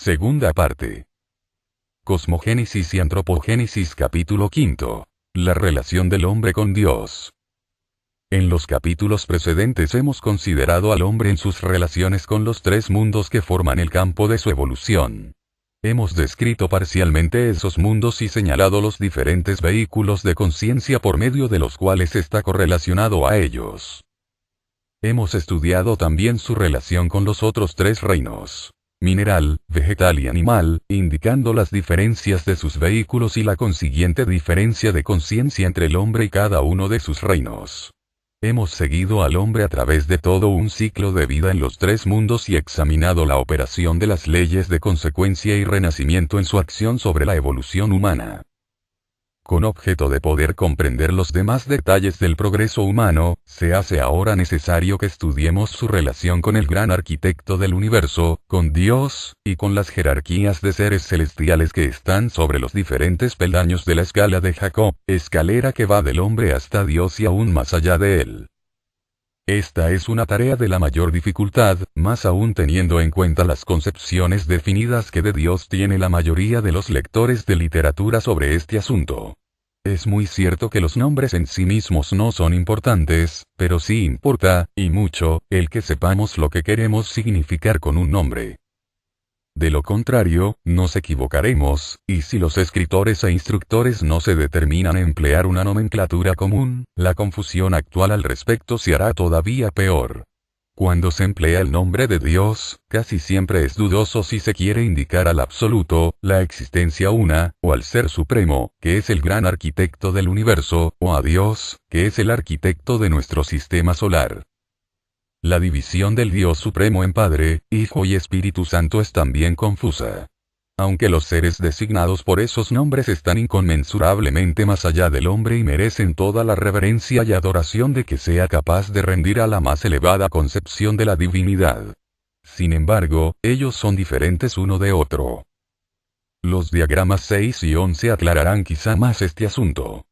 Segunda parte. Cosmogénesis y Antropogénesis capítulo 5. La relación del hombre con Dios. En los capítulos precedentes hemos considerado al hombre en sus relaciones con los tres mundos que forman el campo de su evolución. Hemos descrito parcialmente esos mundos y señalado los diferentes vehículos de conciencia por medio de los cuales está correlacionado a ellos. Hemos estudiado también su relación con los otros tres reinos: mineral, vegetal y animal, indicando las diferencias de sus vehículos y la consiguiente diferencia de conciencia entre el hombre y cada uno de sus reinos. Hemos seguido al hombre a través de todo un ciclo de vida en los tres mundos y examinado la operación de las leyes de consecuencia y renacimiento en su acción sobre la evolución humana. Con objeto de poder comprender los demás detalles del progreso humano, se hace ahora necesario que estudiemos su relación con el gran arquitecto del universo, con Dios, y con las jerarquías de seres celestiales que están sobre los diferentes peldaños de la escala de Jacob, escalera que va del hombre hasta Dios y aún más allá de él. Esta es una tarea de la mayor dificultad, más aún teniendo en cuenta las concepciones definidas que de Dios tiene la mayoría de los lectores de literatura sobre este asunto. Es muy cierto que los nombres en sí mismos no son importantes, pero sí importa, y mucho, el que sepamos lo que queremos significar con un nombre. De lo contrario, nos equivocaremos, y si los escritores e instructores no se determinan a emplear una nomenclatura común, la confusión actual al respecto se hará todavía peor. Cuando se emplea el nombre de Dios, casi siempre es dudoso si se quiere indicar al absoluto, la existencia una, o al Ser Supremo, que es el gran arquitecto del universo, o a Dios, que es el arquitecto de nuestro sistema solar. La división del Dios Supremo en Padre, Hijo y Espíritu Santo es también confusa. Aunque los seres designados por esos nombres están inconmensurablemente más allá del hombre y merecen toda la reverencia y adoración de que sea capaz de rendir a la más elevada concepción de la divinidad. Sin embargo, ellos son diferentes uno de otro. Los diagramas 6 y 11 aclararán quizá más este asunto.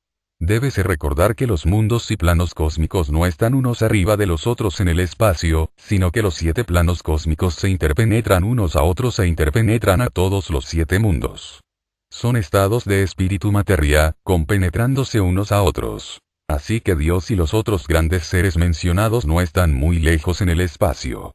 Débese recordar que los mundos y planos cósmicos no están unos arriba de los otros en el espacio, sino que los 7 planos cósmicos se interpenetran unos a otros e interpenetran a todos los 7 mundos. Son estados de espíritu materia, compenetrándose unos a otros. Así que Dios y los otros grandes seres mencionados no están muy lejos en el espacio.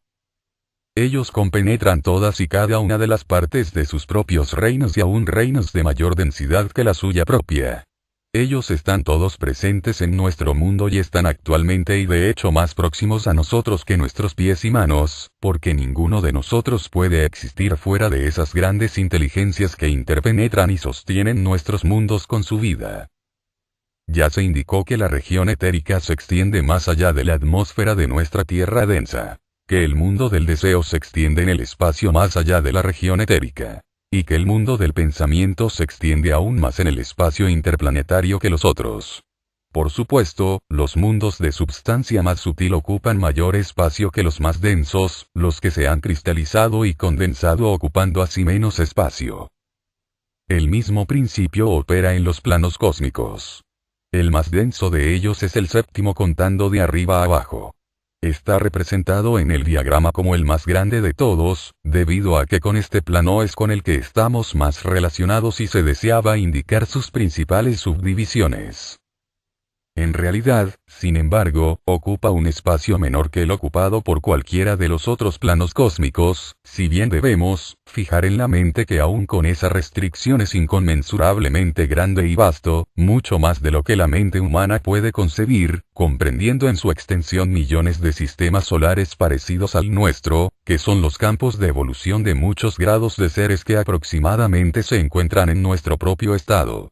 Ellos compenetran todas y cada una de las partes de sus propios reinos y aún reinos de mayor densidad que la suya propia. Ellos están todos presentes en nuestro mundo y están actualmente y de hecho más próximos a nosotros que nuestros pies y manos, porque ninguno de nosotros puede existir fuera de esas grandes inteligencias que interpenetran y sostienen nuestros mundos con su vida. Ya se indicó que la región etérica se extiende más allá de la atmósfera de nuestra Tierra densa, que el mundo del deseo se extiende en el espacio más allá de la región etérica, y que el mundo del pensamiento se extiende aún más en el espacio interplanetario que los otros. Por supuesto, los mundos de substancia más sutil ocupan mayor espacio que los más densos, los que se han cristalizado y condensado ocupando así menos espacio. El mismo principio opera en los planos cósmicos. El más denso de ellos es el séptimo contando de arriba a abajo. Está representado en el diagrama como el más grande de todos, debido a que con este plano es con el que estamos más relacionados y se deseaba indicar sus principales subdivisiones. En realidad, sin embargo, ocupa un espacio menor que el ocupado por cualquiera de los otros planos cósmicos, si bien debemos fijar en la mente que aún con esa restricción es inconmensurablemente grande y vasto, mucho más de lo que la mente humana puede concebir, comprendiendo en su extensión millones de sistemas solares parecidos al nuestro, que son los campos de evolución de muchos grados de seres que aproximadamente se encuentran en nuestro propio estado.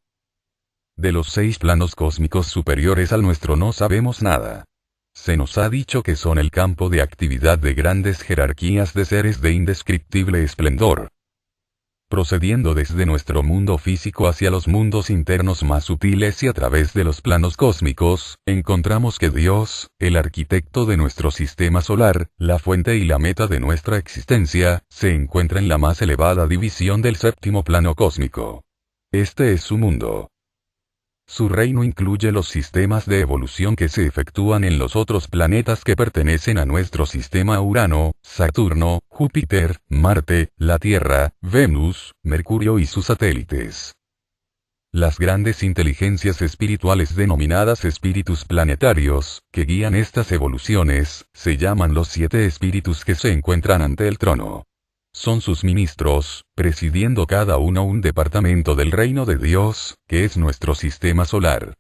De los 6 planos cósmicos superiores al nuestro no sabemos nada. Se nos ha dicho que son el campo de actividad de grandes jerarquías de seres de indescriptible esplendor. Procediendo desde nuestro mundo físico hacia los mundos internos más sutiles y a través de los planos cósmicos, encontramos que Dios, el arquitecto de nuestro sistema solar, la fuente y la meta de nuestra existencia, se encuentra en la más elevada división del séptimo plano cósmico. Este es su mundo. Su reino incluye los sistemas de evolución que se efectúan en los otros planetas que pertenecen a nuestro sistema: Urano, Saturno, Júpiter, Marte, la Tierra, Venus, Mercurio y sus satélites. Las grandes inteligencias espirituales denominadas espíritus planetarios, que guían estas evoluciones, se llaman los 7 espíritus que se encuentran ante el trono. Son sus ministros, presidiendo cada uno un departamento del reino de Dios, que es nuestro sistema solar.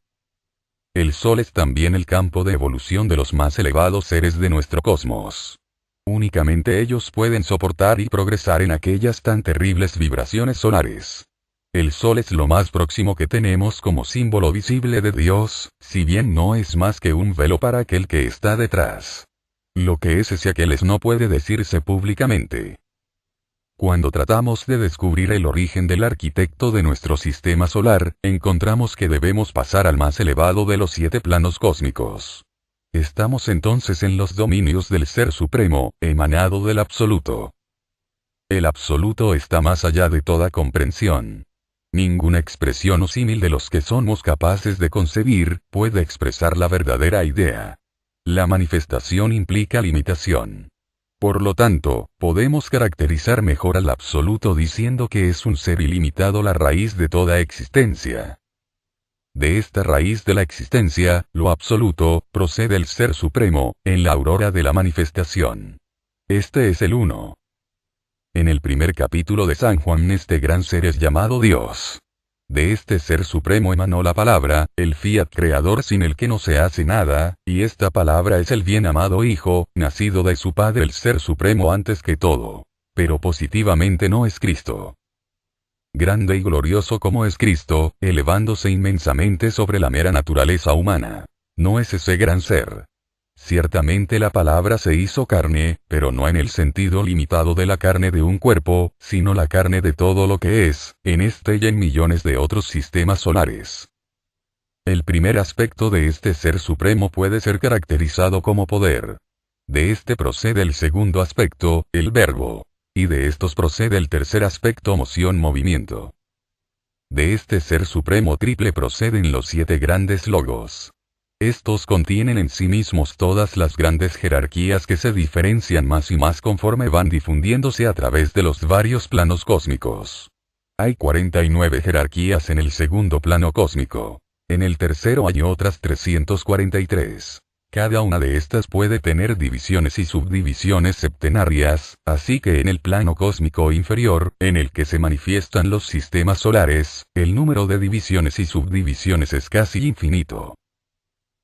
El Sol es también el campo de evolución de los más elevados seres de nuestro cosmos. Únicamente ellos pueden soportar y progresar en aquellas tan terribles vibraciones solares. El Sol es lo más próximo que tenemos como símbolo visible de Dios, si bien no es más que un velo para aquel que está detrás. Lo que es ese aquel no puede decirse públicamente. Cuando tratamos de descubrir el origen del arquitecto de nuestro sistema solar, encontramos que debemos pasar al más elevado de los 7 planos cósmicos. Estamos entonces en los dominios del Ser Supremo, emanado del Absoluto. El Absoluto está más allá de toda comprensión. Ninguna expresión o símil de los que somos capaces de concebir puede expresar la verdadera idea. La manifestación implica limitación. Por lo tanto, podemos caracterizar mejor al Absoluto diciendo que es un ser ilimitado, la raíz de toda existencia. De esta raíz de la existencia, lo absoluto, procede el Ser Supremo, en la aurora de la manifestación. Este es el Uno. En el primer capítulo de San Juan, este gran ser es llamado Dios. De este Ser Supremo emanó la palabra, el fiat creador sin el que no se hace nada, y esta palabra es el bien amado Hijo, nacido de su Padre el Ser Supremo antes que todo. Pero positivamente no es Cristo. Grande y glorioso como es Cristo, elevándose inmensamente sobre la mera naturaleza humana. No es ese gran ser. Ciertamente la palabra se hizo carne, pero no en el sentido limitado de la carne de un cuerpo, sino la carne de todo lo que es, en este y en millones de otros sistemas solares. El primer aspecto de este Ser Supremo puede ser caracterizado como poder. De este procede el segundo aspecto, el verbo. Y de estos procede el tercer aspecto, moción-movimiento. De este Ser Supremo triple proceden los 7 grandes logos. Estos contienen en sí mismos todas las grandes jerarquías que se diferencian más y más conforme van difundiéndose a través de los varios planos cósmicos. Hay 49 jerarquías en el segundo plano cósmico. En el tercero hay otras 343. Cada una de estas puede tener divisiones y subdivisiones septenarias, así que en el plano cósmico inferior, en el que se manifiestan los sistemas solares, el número de divisiones y subdivisiones es casi infinito.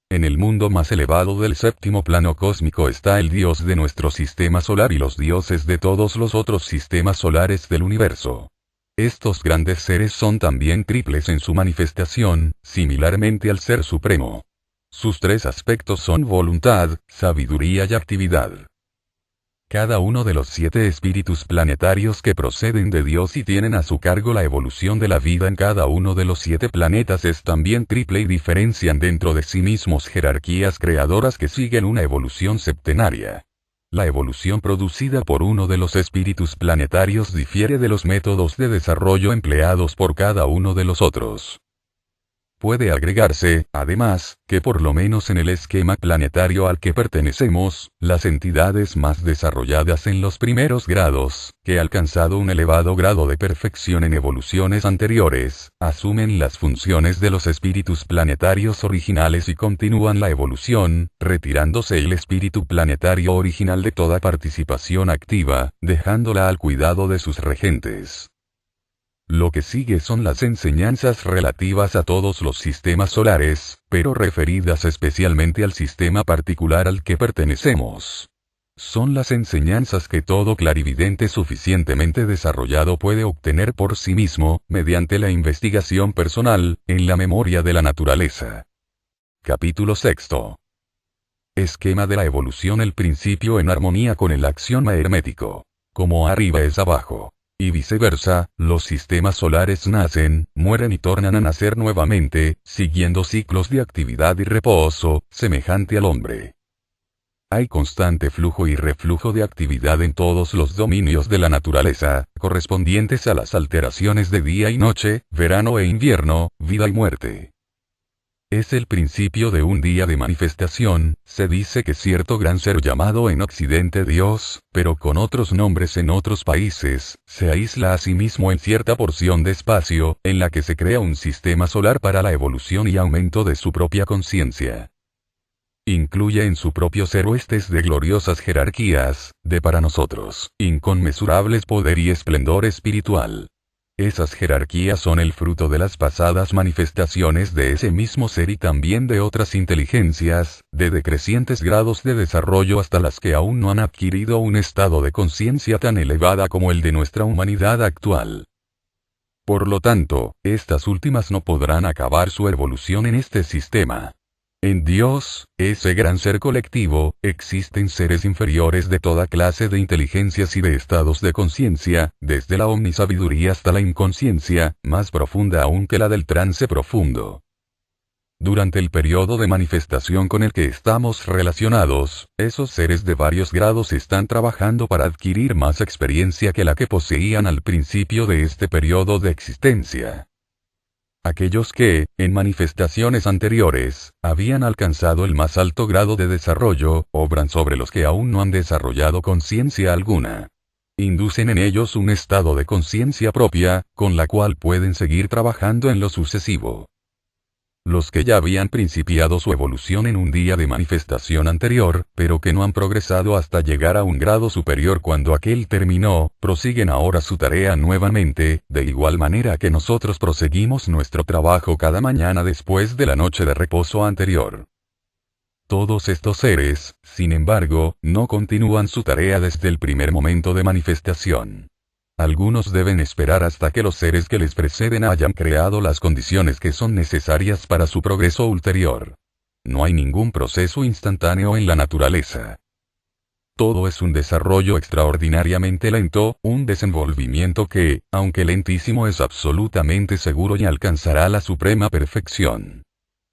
En el mundo más elevado del séptimo plano cósmico está el Dios de nuestro sistema solar y los dioses de todos los otros sistemas solares del universo. Estos grandes seres son también triples en su manifestación, similarmente al Ser Supremo. Sus 3 aspectos son voluntad, sabiduría y actividad. Cada uno de los 7 espíritus planetarios que proceden de Dios y tienen a su cargo la evolución de la vida en cada uno de los 7 planetas es también triple y diferencian dentro de sí mismos jerarquías creadoras que siguen una evolución septenaria. La evolución producida por uno de los espíritus planetarios difiere de los métodos de desarrollo empleados por cada uno de los otros. Puede agregarse, además, que por lo menos en el esquema planetario al que pertenecemos, las entidades más desarrolladas en los primeros grados, que alcanzado un elevado grado de perfección en evoluciones anteriores, asumen las funciones de los espíritus planetarios originales y continúan la evolución, retirándose el espíritu planetario original de toda participación activa, dejándola al cuidado de sus regentes. Lo que sigue son las enseñanzas relativas a todos los sistemas solares, pero referidas especialmente al sistema particular al que pertenecemos. Son las enseñanzas que todo clarividente suficientemente desarrollado puede obtener por sí mismo, mediante la investigación personal, en la memoria de la naturaleza. Capítulo 6. Esquema de la evolución. El principio en armonía con el axioma hermético. Como arriba es abajo. Y viceversa, los sistemas solares nacen, mueren y tornan a nacer nuevamente, siguiendo ciclos de actividad y reposo, semejante al hombre. Hay constante flujo y reflujo de actividad en todos los dominios de la naturaleza, correspondientes a las alteraciones de día y noche, verano e invierno, vida y muerte. Es el principio de un día de manifestación. Se dice que cierto gran ser llamado en Occidente Dios, pero con otros nombres en otros países, se aísla a sí mismo en cierta porción de espacio, en la que se crea un sistema solar para la evolución y aumento de su propia conciencia. Incluye en su propio ser huestes de gloriosas jerarquías, de para nosotros, inconmensurables poder y esplendor espiritual. Esas jerarquías son el fruto de las pasadas manifestaciones de ese mismo ser y también de otras inteligencias, de decrecientes grados de desarrollo hasta las que aún no han adquirido un estado de conciencia tan elevada como el de nuestra humanidad actual. Por lo tanto, estas últimas no podrán acabar su evolución en este sistema. En Dios, ese gran ser colectivo, existen seres inferiores de toda clase de inteligencias y de estados de conciencia, desde la omnisabiduría hasta la inconsciencia, más profunda aún que la del trance profundo. Durante el periodo de manifestación con el que estamos relacionados, esos seres de varios grados están trabajando para adquirir más experiencia que la que poseían al principio de este periodo de existencia. Aquellos que, en manifestaciones anteriores, habían alcanzado el más alto grado de desarrollo, obran sobre los que aún no han desarrollado conciencia alguna. Inducen en ellos un estado de conciencia propia, con la cual pueden seguir trabajando en lo sucesivo. Los que ya habían principiado su evolución en un día de manifestación anterior, pero que no han progresado hasta llegar a un grado superior cuando aquel terminó, prosiguen ahora su tarea nuevamente, de igual manera que nosotros proseguimos nuestro trabajo cada mañana después de la noche de reposo anterior. Todos estos seres, sin embargo, no continúan su tarea desde el primer momento de manifestación. Algunos deben esperar hasta que los seres que les preceden hayan creado las condiciones que son necesarias para su progreso ulterior. No hay ningún proceso instantáneo en la naturaleza. Todo es un desarrollo extraordinariamente lento, un desenvolvimiento que, aunque lentísimo, es absolutamente seguro y alcanzará la suprema perfección.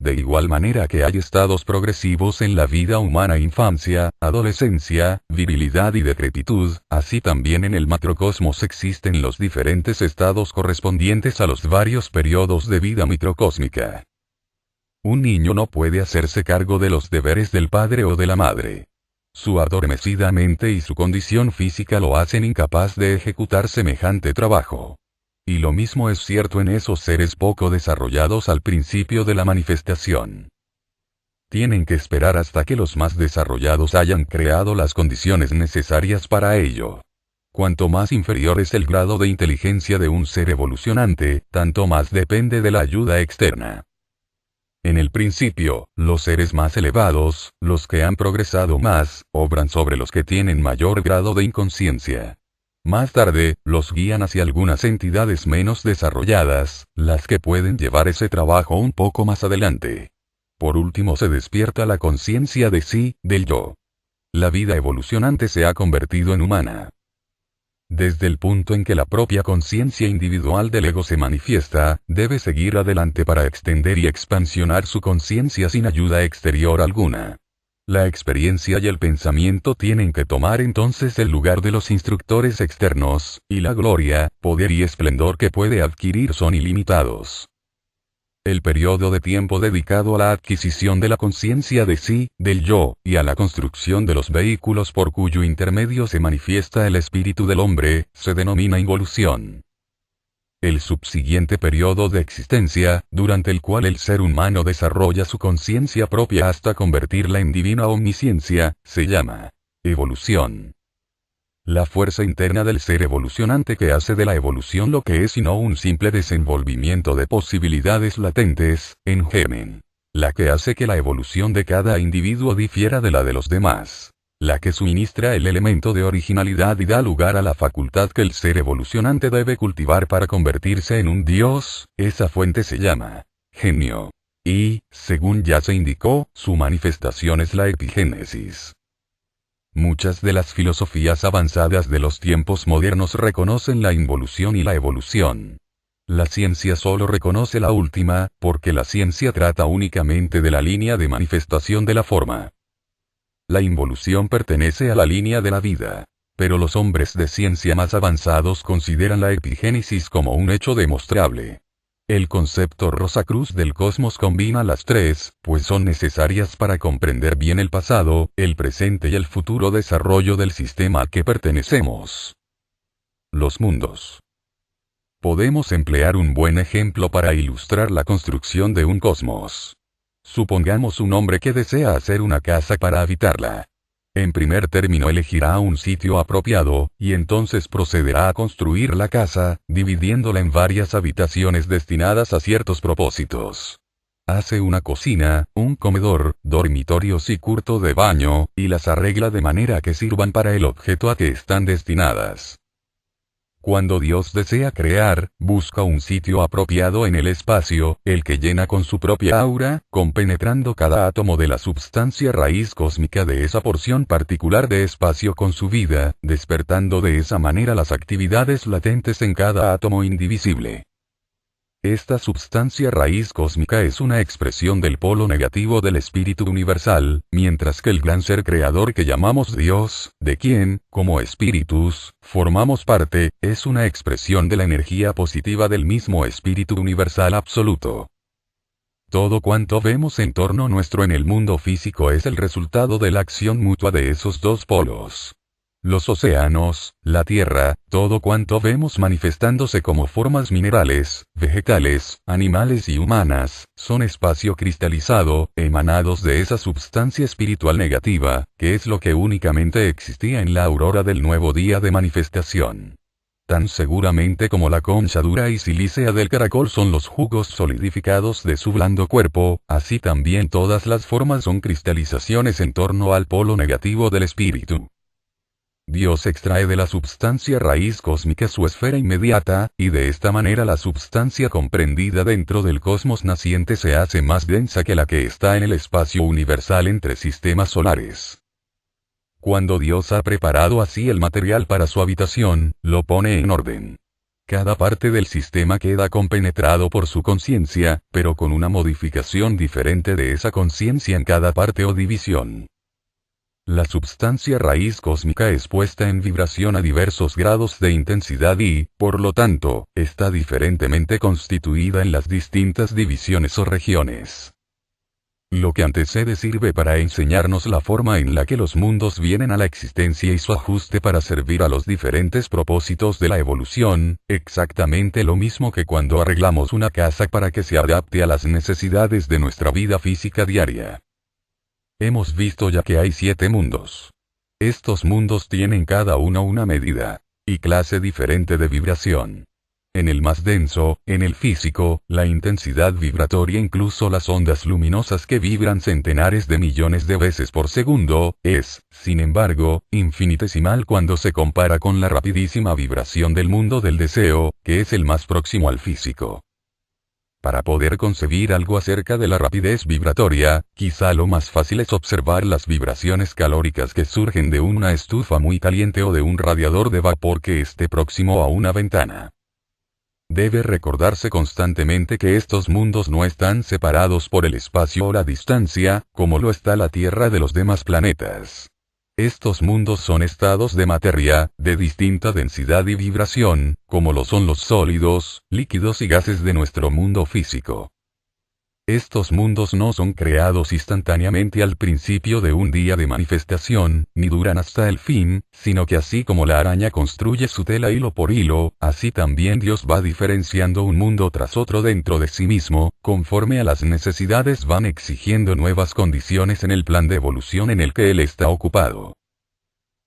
De igual manera que hay estados progresivos en la vida humana: infancia, adolescencia, virilidad y decrepitud, así también en el macrocosmos existen los diferentes estados correspondientes a los varios periodos de vida microcósmica. Un niño no puede hacerse cargo de los deberes del padre o de la madre. Su adormecida mente y su condición física lo hacen incapaz de ejecutar semejante trabajo. Y lo mismo es cierto en esos seres poco desarrollados al principio de la manifestación. Tienen que esperar hasta que los más desarrollados hayan creado las condiciones necesarias para ello. Cuanto más inferior es el grado de inteligencia de un ser evolucionante, tanto más depende de la ayuda externa. En el principio, los seres más elevados, los que han progresado más, obran sobre los que tienen mayor grado de inconsciencia. Más tarde, los guían hacia algunas entidades menos desarrolladas, las que pueden llevar ese trabajo un poco más adelante. Por último se despierta la conciencia de sí, del yo. La vida evolucionante se ha convertido en humana. Desde el punto en que la propia conciencia individual del ego se manifiesta, debe seguir adelante para extender y expansionar su conciencia sin ayuda exterior alguna. La experiencia y el pensamiento tienen que tomar entonces el lugar de los instructores externos, y la gloria, poder y esplendor que puede adquirir son ilimitados. El periodo de tiempo dedicado a la adquisición de la conciencia de sí, del yo, y a la construcción de los vehículos por cuyo intermedio se manifiesta el espíritu del hombre, se denomina involución. El subsiguiente periodo de existencia, durante el cual el ser humano desarrolla su conciencia propia hasta convertirla en divina omnisciencia, se llama evolución. La fuerza interna del ser evolucionante que hace de la evolución lo que es y no un simple desenvolvimiento de posibilidades latentes, en germen. La que hace que la evolución de cada individuo difiera de la de los demás. La que suministra el elemento de originalidad y da lugar a la facultad que el ser evolucionante debe cultivar para convertirse en un dios, esa fuente se llama genio. Y, según ya se indicó, su manifestación es la epigénesis. Muchas de las filosofías avanzadas de los tiempos modernos reconocen la involución y la evolución. La ciencia solo reconoce la última, porque la ciencia trata únicamente de la línea de manifestación de la forma. La involución pertenece a la línea de la vida. Pero los hombres de ciencia más avanzados consideran la epigénesis como un hecho demostrable. El concepto Rosacruz del cosmos combina las tres, pues son necesarias para comprender bien el pasado, el presente y el futuro desarrollo del sistema al que pertenecemos. Los mundos. Podemos emplear un buen ejemplo para ilustrar la construcción de un cosmos. Supongamos un hombre que desea hacer una casa para habitarla. En primer término elegirá un sitio apropiado, y entonces procederá a construir la casa, dividiéndola en varias habitaciones destinadas a ciertos propósitos. Hace una cocina, un comedor, dormitorios y cuarto de baño, y las arregla de manera que sirvan para el objeto a que están destinadas. Cuando Dios desea crear, busca un sitio apropiado en el espacio, el que llena con su propia aura, compenetrando cada átomo de la substancia raíz cósmica de esa porción particular de espacio con su vida, despertando de esa manera las actividades latentes en cada átomo indivisible. Esta substancia raíz cósmica es una expresión del polo negativo del espíritu universal, mientras que el gran ser creador que llamamos Dios, de quien, como espíritus, formamos parte, es una expresión de la energía positiva del mismo espíritu universal absoluto. Todo cuanto vemos en torno nuestro en el mundo físico es el resultado de la acción mutua de esos dos polos. Los océanos, la tierra, todo cuanto vemos manifestándose como formas minerales, vegetales, animales y humanas, son espacio cristalizado, emanados de esa substancia espiritual negativa, que es lo que únicamente existía en la aurora del nuevo día de manifestación. Tan seguramente como la concha dura y silícea del caracol son los jugos solidificados de su blando cuerpo, así también todas las formas son cristalizaciones en torno al polo negativo del espíritu. Dios extrae de la substancia raíz cósmica su esfera inmediata, y de esta manera la substancia comprendida dentro del cosmos naciente se hace más densa que la que está en el espacio universal entre sistemas solares. Cuando Dios ha preparado así el material para su habitación, lo pone en orden. Cada parte del sistema queda compenetrado por su conciencia, pero con una modificación diferente de esa conciencia en cada parte o división. La substancia raíz cósmica es puesta en vibración a diversos grados de intensidad y, por lo tanto, está diferentemente constituida en las distintas divisiones o regiones. Lo que antecede sirve para enseñarnos la forma en la que los mundos vienen a la existencia y su ajuste para servir a los diferentes propósitos de la evolución, exactamente lo mismo que cuando arreglamos una casa para que se adapte a las necesidades de nuestra vida física diaria. Hemos visto ya que hay 7 mundos. Estos mundos tienen cada uno una medida y clase diferente de vibración. En el más denso, en el físico, la intensidad vibratoria, incluso las ondas luminosas que vibran centenares de millones de veces por segundo, es, sin embargo, infinitesimal cuando se compara con la rapidísima vibración del mundo del deseo, que es el más próximo al físico. Para poder concebir algo acerca de la rapidez vibratoria, quizá lo más fácil es observar las vibraciones calóricas que surgen de una estufa muy caliente o de un radiador de vapor que esté próximo a una ventana. Debe recordarse constantemente que estos mundos no están separados por el espacio o la distancia, como lo está la Tierra de los demás planetas. Estos mundos son estados de materia, de distinta densidad y vibración, como lo son los sólidos, líquidos y gases de nuestro mundo físico. Estos mundos no son creados instantáneamente al principio de un día de manifestación, ni duran hasta el fin, sino que así como la araña construye su tela hilo por hilo, así también Dios va diferenciando un mundo tras otro dentro de sí mismo, conforme a las necesidades van exigiendo nuevas condiciones en el plan de evolución en el que Él está ocupado.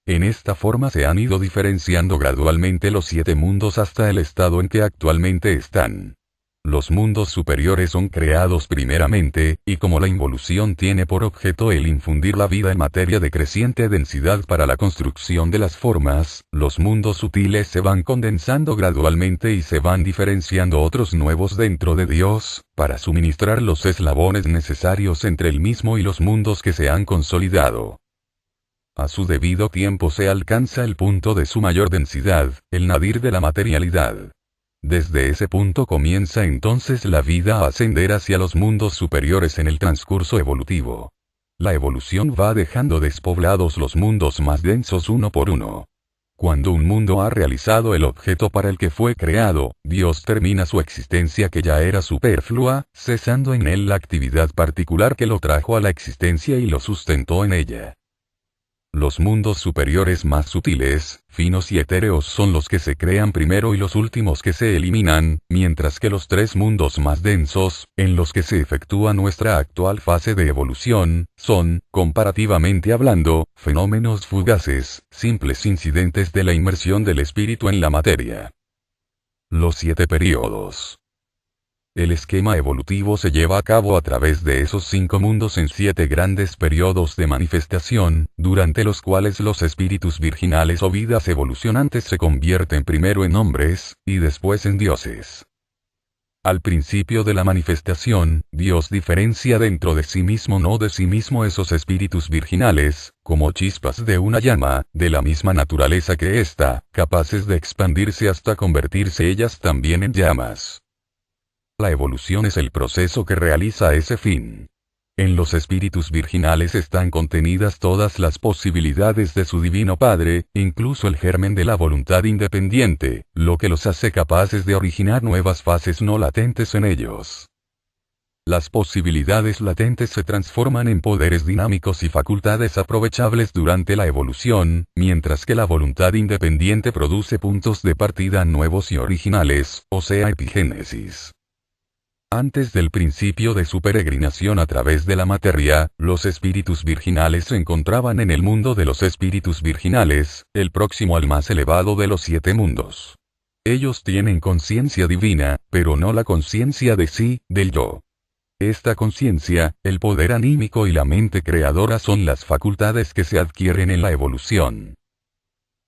En esta forma se han ido diferenciando gradualmente los 7 mundos hasta el estado en que actualmente están. Los mundos superiores son creados primeramente, y como la involución tiene por objeto el infundir la vida en materia de creciente densidad para la construcción de las formas, los mundos sutiles se van condensando gradualmente y se van diferenciando otros nuevos dentro de Dios, para suministrar los eslabones necesarios entre el mismo y los mundos que se han consolidado. A su debido tiempo se alcanza el punto de su mayor densidad, el nadir de la materialidad. Desde ese punto comienza entonces la vida a ascender hacia los mundos superiores en el transcurso evolutivo. La evolución va dejando despoblados los mundos más densos uno por uno. Cuando un mundo ha realizado el objeto para el que fue creado, Dios termina su existencia que ya era superflua, cesando en él la actividad particular que lo trajo a la existencia y lo sustentó en ella. Los mundos superiores más sutiles, finos y etéreos son los que se crean primero y los últimos que se eliminan, mientras que los tres mundos más densos, en los que se efectúa nuestra actual fase de evolución, son, comparativamente hablando, fenómenos fugaces, simples incidentes de la inmersión del espíritu en la materia. Los 7 períodos. El esquema evolutivo se lleva a cabo a través de esos 5 mundos en 7 grandes periodos de manifestación, durante los cuales los espíritus virginales o vidas evolucionantes se convierten primero en hombres, y después en dioses. Al principio de la manifestación, Dios diferencia dentro de sí mismo no de sí mismo esos espíritus virginales, como chispas de una llama, de la misma naturaleza que ésta, capaces de expandirse hasta convertirse ellas también en llamas. La evolución es el proceso que realiza ese fin. En los espíritus virginales están contenidas todas las posibilidades de su divino Padre, incluso el germen de la voluntad independiente, lo que los hace capaces de originar nuevas fases no latentes en ellos. Las posibilidades latentes se transforman en poderes dinámicos y facultades aprovechables durante la evolución, mientras que la voluntad independiente produce puntos de partida nuevos y originales, o sea epigénesis. Antes del principio de su peregrinación a través de la materia, los espíritus virginales se encontraban en el mundo de los espíritus virginales, el próximo al más elevado de los 7 mundos. Ellos tienen conciencia divina, pero no la conciencia de sí, del yo. Esta conciencia, el poder anímico y la mente creadora son las facultades que se adquieren en la evolución.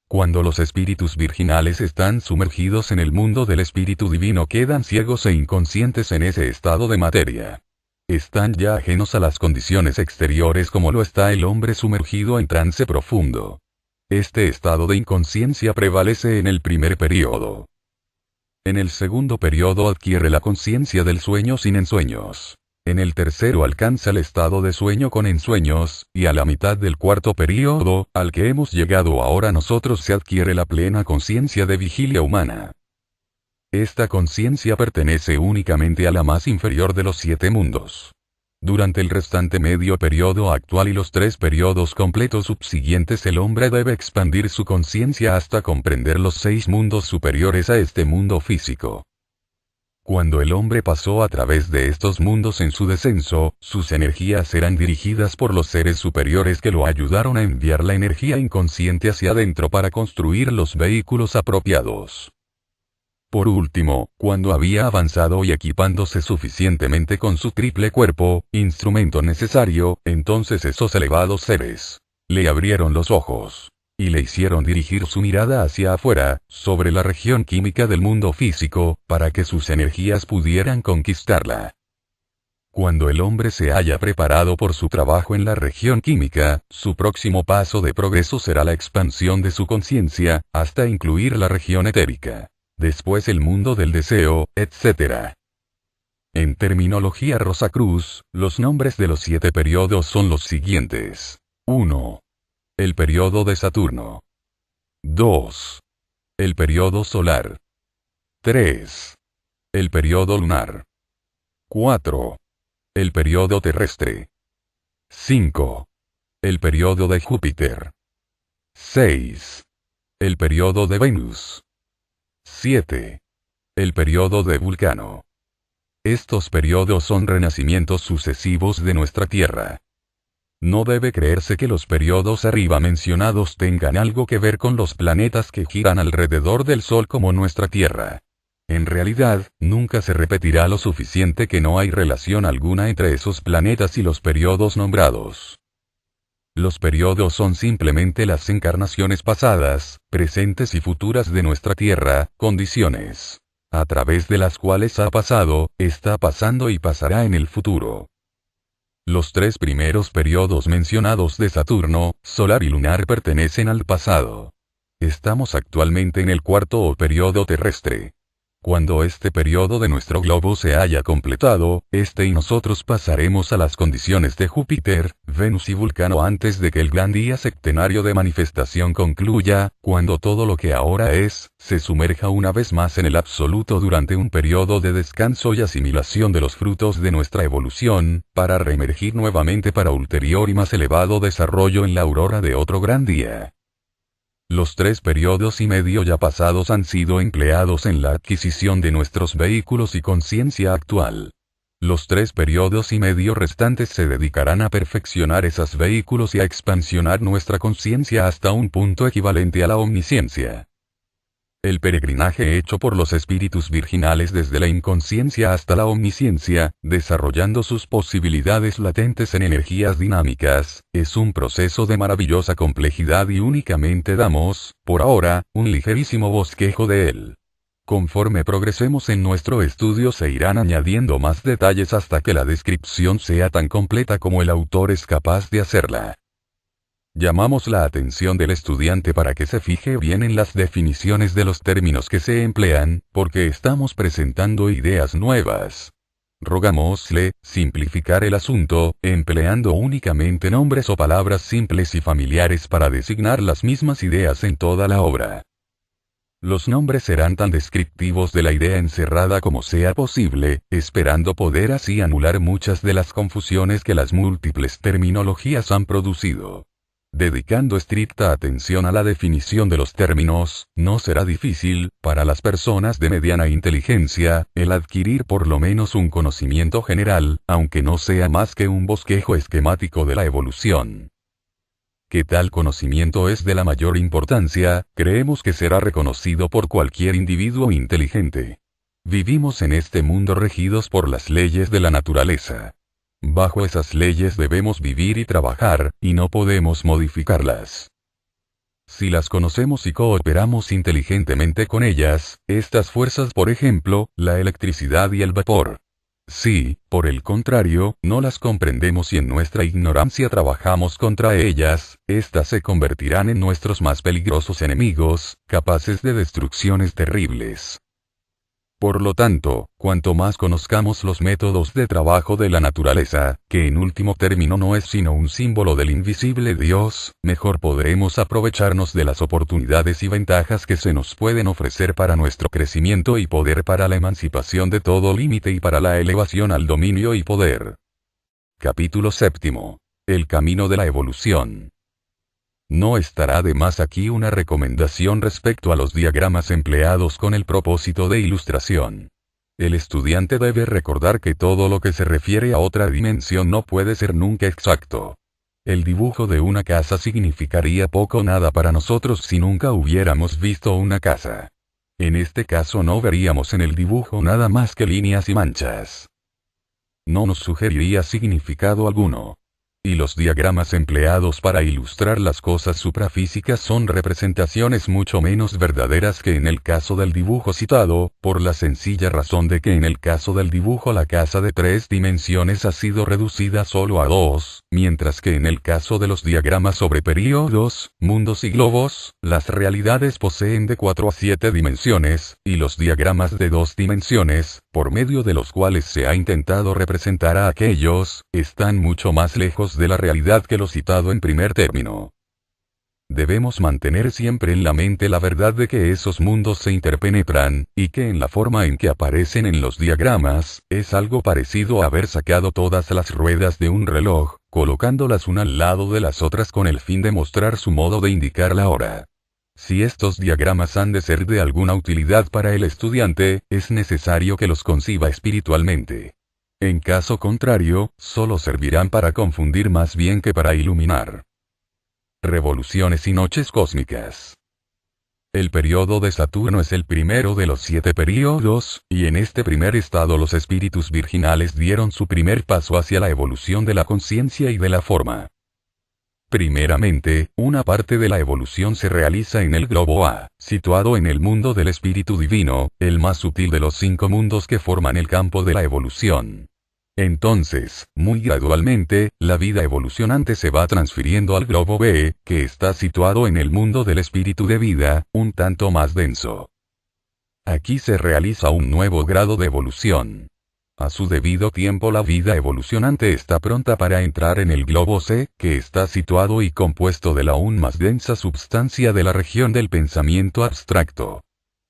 Cuando los espíritus virginales están sumergidos en el mundo del espíritu divino quedan ciegos e inconscientes en ese estado de materia. Están ya ajenos a las condiciones exteriores como lo está el hombre sumergido en trance profundo. Este estado de inconsciencia prevalece en el primer período. En el segundo período adquiere la conciencia del sueño sin ensueños. En el tercero alcanza el estado de sueño con ensueños, y a la mitad del cuarto período, al que hemos llegado ahora nosotros se adquiere la plena conciencia de vigilia humana. Esta conciencia pertenece únicamente a la más inferior de los 7 mundos. Durante el restante medio periodo actual y los 3 periodos completos subsiguientes el hombre debe expandir su conciencia hasta comprender los 6 mundos superiores a este mundo físico. Cuando el hombre pasó a través de estos mundos en su descenso, sus energías eran dirigidas por los seres superiores que lo ayudaron a enviar la energía inconsciente hacia adentro para construir los vehículos apropiados. Por último, cuando había avanzado y equipándose suficientemente con su triple cuerpo, instrumento necesario, entonces esos elevados seres le abrieron los ojos y le hicieron dirigir su mirada hacia afuera, sobre la región química del mundo físico, para que sus energías pudieran conquistarla. Cuando el hombre se haya preparado por su trabajo en la región química, su próximo paso de progreso será la expansión de su conciencia, hasta incluir la región etérica. Después el mundo del deseo, etc. En terminología Rosacruz, los nombres de los 7 periodos son los siguientes. 1. El periodo de Saturno. 2. El periodo solar. 3. El periodo lunar. 4. El periodo terrestre. 5. El periodo de Júpiter. 6. El periodo de Venus. 7. El periodo de Vulcano. Estos periodos son renacimientos sucesivos de nuestra Tierra. No debe creerse que los periodos arriba mencionados tengan algo que ver con los planetas que giran alrededor del Sol como nuestra Tierra. En realidad, nunca se repetirá lo suficiente que no hay relación alguna entre esos planetas y los periodos nombrados. Los periodos son simplemente las encarnaciones pasadas, presentes y futuras de nuestra Tierra, condiciones a través de las cuales ha pasado, está pasando y pasará en el futuro. Los 3 primeros periodos mencionados de Saturno, solar y lunar pertenecen al pasado. Estamos actualmente en el cuarto o periodo terrestre. Cuando este periodo de nuestro globo se haya completado, este y nosotros pasaremos a las condiciones de Júpiter, Venus y Vulcano antes de que el gran día septenario de manifestación concluya, cuando todo lo que ahora es, se sumerja una vez más en el absoluto durante un periodo de descanso y asimilación de los frutos de nuestra evolución, para reemergir nuevamente para ulterior y más elevado desarrollo en la aurora de otro gran día. Los 3 periodos y medio ya pasados han sido empleados en la adquisición de nuestros vehículos y conciencia actual. Los 3 periodos y medio restantes se dedicarán a perfeccionar esos vehículos y a expansionar nuestra conciencia hasta un punto equivalente a la omnisciencia. El peregrinaje hecho por los espíritus virginales desde la inconsciencia hasta la omnisciencia, desarrollando sus posibilidades latentes en energías dinámicas, es un proceso de maravillosa complejidad y únicamente damos, por ahora, un ligerísimo bosquejo de él. Conforme progresemos en nuestro estudio se irán añadiendo más detalles hasta que la descripción sea tan completa como el autor es capaz de hacerla. Llamamos la atención del estudiante para que se fije bien en las definiciones de los términos que se emplean, porque estamos presentando ideas nuevas. Rogámosle, simplificar el asunto, empleando únicamente nombres o palabras simples y familiares para designar las mismas ideas en toda la obra. Los nombres serán tan descriptivos de la idea encerrada como sea posible, esperando poder así anular muchas de las confusiones que las múltiples terminologías han producido. Dedicando estricta atención a la definición de los términos, no será difícil, para las personas de mediana inteligencia, el adquirir por lo menos un conocimiento general, aunque no sea más que un bosquejo esquemático de la evolución. Que tal conocimiento es de la mayor importancia, creemos que será reconocido por cualquier individuo inteligente. Vivimos en este mundo regidos por las leyes de la naturaleza. Bajo esas leyes debemos vivir y trabajar, y no podemos modificarlas. Si las conocemos y cooperamos inteligentemente con ellas, estas fuerzas, por ejemplo, la electricidad y el vapor. Si, por el contrario, no las comprendemos y en nuestra ignorancia trabajamos contra ellas, éstas se convertirán en nuestros más peligrosos enemigos, capaces de destrucciones terribles. Por lo tanto, cuanto más conozcamos los métodos de trabajo de la naturaleza, que en último término no es sino un símbolo del invisible Dios, mejor podremos aprovecharnos de las oportunidades y ventajas que se nos pueden ofrecer para nuestro crecimiento y poder, para la emancipación de todo límite y para la elevación al dominio y poder. Capítulo 7. El camino de la evolución. No estará de más aquí una recomendación respecto a los diagramas empleados con el propósito de ilustración. El estudiante debe recordar que todo lo que se refiere a otra dimensión no puede ser nunca exacto. El dibujo de una casa significaría poco o nada para nosotros si nunca hubiéramos visto una casa. En este caso no veríamos en el dibujo nada más que líneas y manchas. No nos sugeriría significado alguno. Y los diagramas empleados para ilustrar las cosas suprafísicas son representaciones mucho menos verdaderas que en el caso del dibujo citado, por la sencilla razón de que en el caso del dibujo la casa de 3 dimensiones ha sido reducida solo a 2, mientras que en el caso de los diagramas sobre períodos, mundos y globos, las realidades poseen de 4 a 7 dimensiones, y los diagramas de 2 dimensiones, por medio de los cuales se ha intentado representar a aquellos, están mucho más lejos de la realidad que lo citado en primer término. Debemos mantener siempre en la mente la verdad de que esos mundos se interpenetran, y que en la forma en que aparecen en los diagramas, es algo parecido a haber sacado todas las ruedas de un reloj, colocándolas una al lado de las otras con el fin de mostrar su modo de indicar la hora. Si estos diagramas han de ser de alguna utilidad para el estudiante, es necesario que los conciba espiritualmente. En caso contrario, solo servirán para confundir más bien que para iluminar. Revoluciones y noches cósmicas. El periodo de Saturno es el primero de los 7 periodos, y en este primer estado los espíritus virginales dieron su primer paso hacia la evolución de la conciencia y de la forma. Primeramente, una parte de la evolución se realiza en el globo A, situado en el mundo del espíritu divino, el más sutil de los 5 mundos que forman el campo de la evolución. Entonces, muy gradualmente, la vida evolucionante se va transfiriendo al globo B, que está situado en el mundo del espíritu de vida, un tanto más denso. Aquí se realiza un nuevo grado de evolución. A su debido tiempo la vida evolucionante está pronta para entrar en el globo C, que está situado y compuesto de la aún más densa substancia de la región del pensamiento abstracto.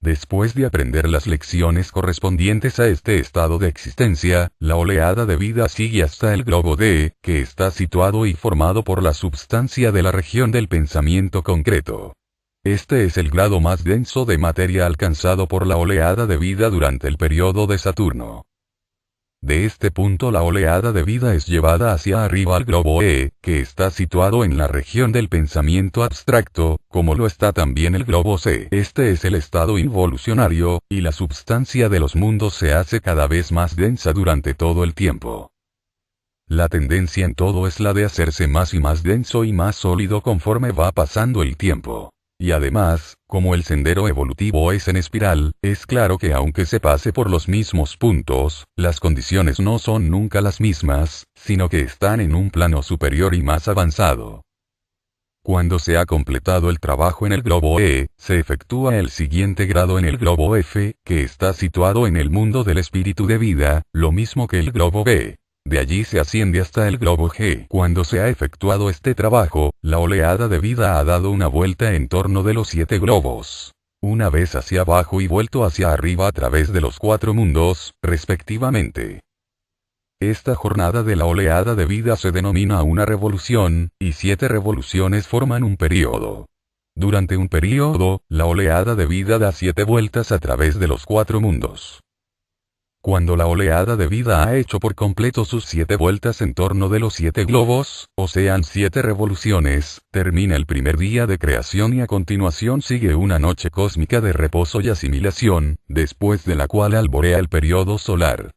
Después de aprender las lecciones correspondientes a este estado de existencia, la oleada de vida sigue hasta el globo D, que está situado y formado por la substancia de la región del pensamiento concreto. Este es el grado más denso de materia alcanzado por la oleada de vida durante el periodo de Saturno. De este punto la oleada de vida es llevada hacia arriba al globo E, que está situado en la región del pensamiento abstracto, como lo está también el globo C. Este es el estado involucionario, y la substancia de los mundos se hace cada vez más densa durante todo el tiempo. La tendencia en todo es la de hacerse más y más denso y más sólido conforme va pasando el tiempo. Y además, como el sendero evolutivo es en espiral, es claro que aunque se pase por los mismos puntos, las condiciones no son nunca las mismas, sino que están en un plano superior y más avanzado. Cuando se ha completado el trabajo en el globo E, se efectúa el siguiente grado en el globo F, que está situado en el mundo del espíritu de vida, lo mismo que el globo B. De allí se asciende hasta el globo G. Cuando se ha efectuado este trabajo, la oleada de vida ha dado una vuelta en torno de los 7 globos. Una vez hacia abajo y vuelto hacia arriba a través de los 4 mundos, respectivamente. Esta jornada de la oleada de vida se denomina una revolución, y 7 revoluciones forman un período. Durante un período, la oleada de vida da 7 vueltas a través de los 4 mundos. Cuando la oleada de vida ha hecho por completo sus 7 vueltas en torno de los 7 globos, o sean 7 revoluciones, termina el primer día de creación y a continuación sigue una noche cósmica de reposo y asimilación, después de la cual alborea el periodo solar.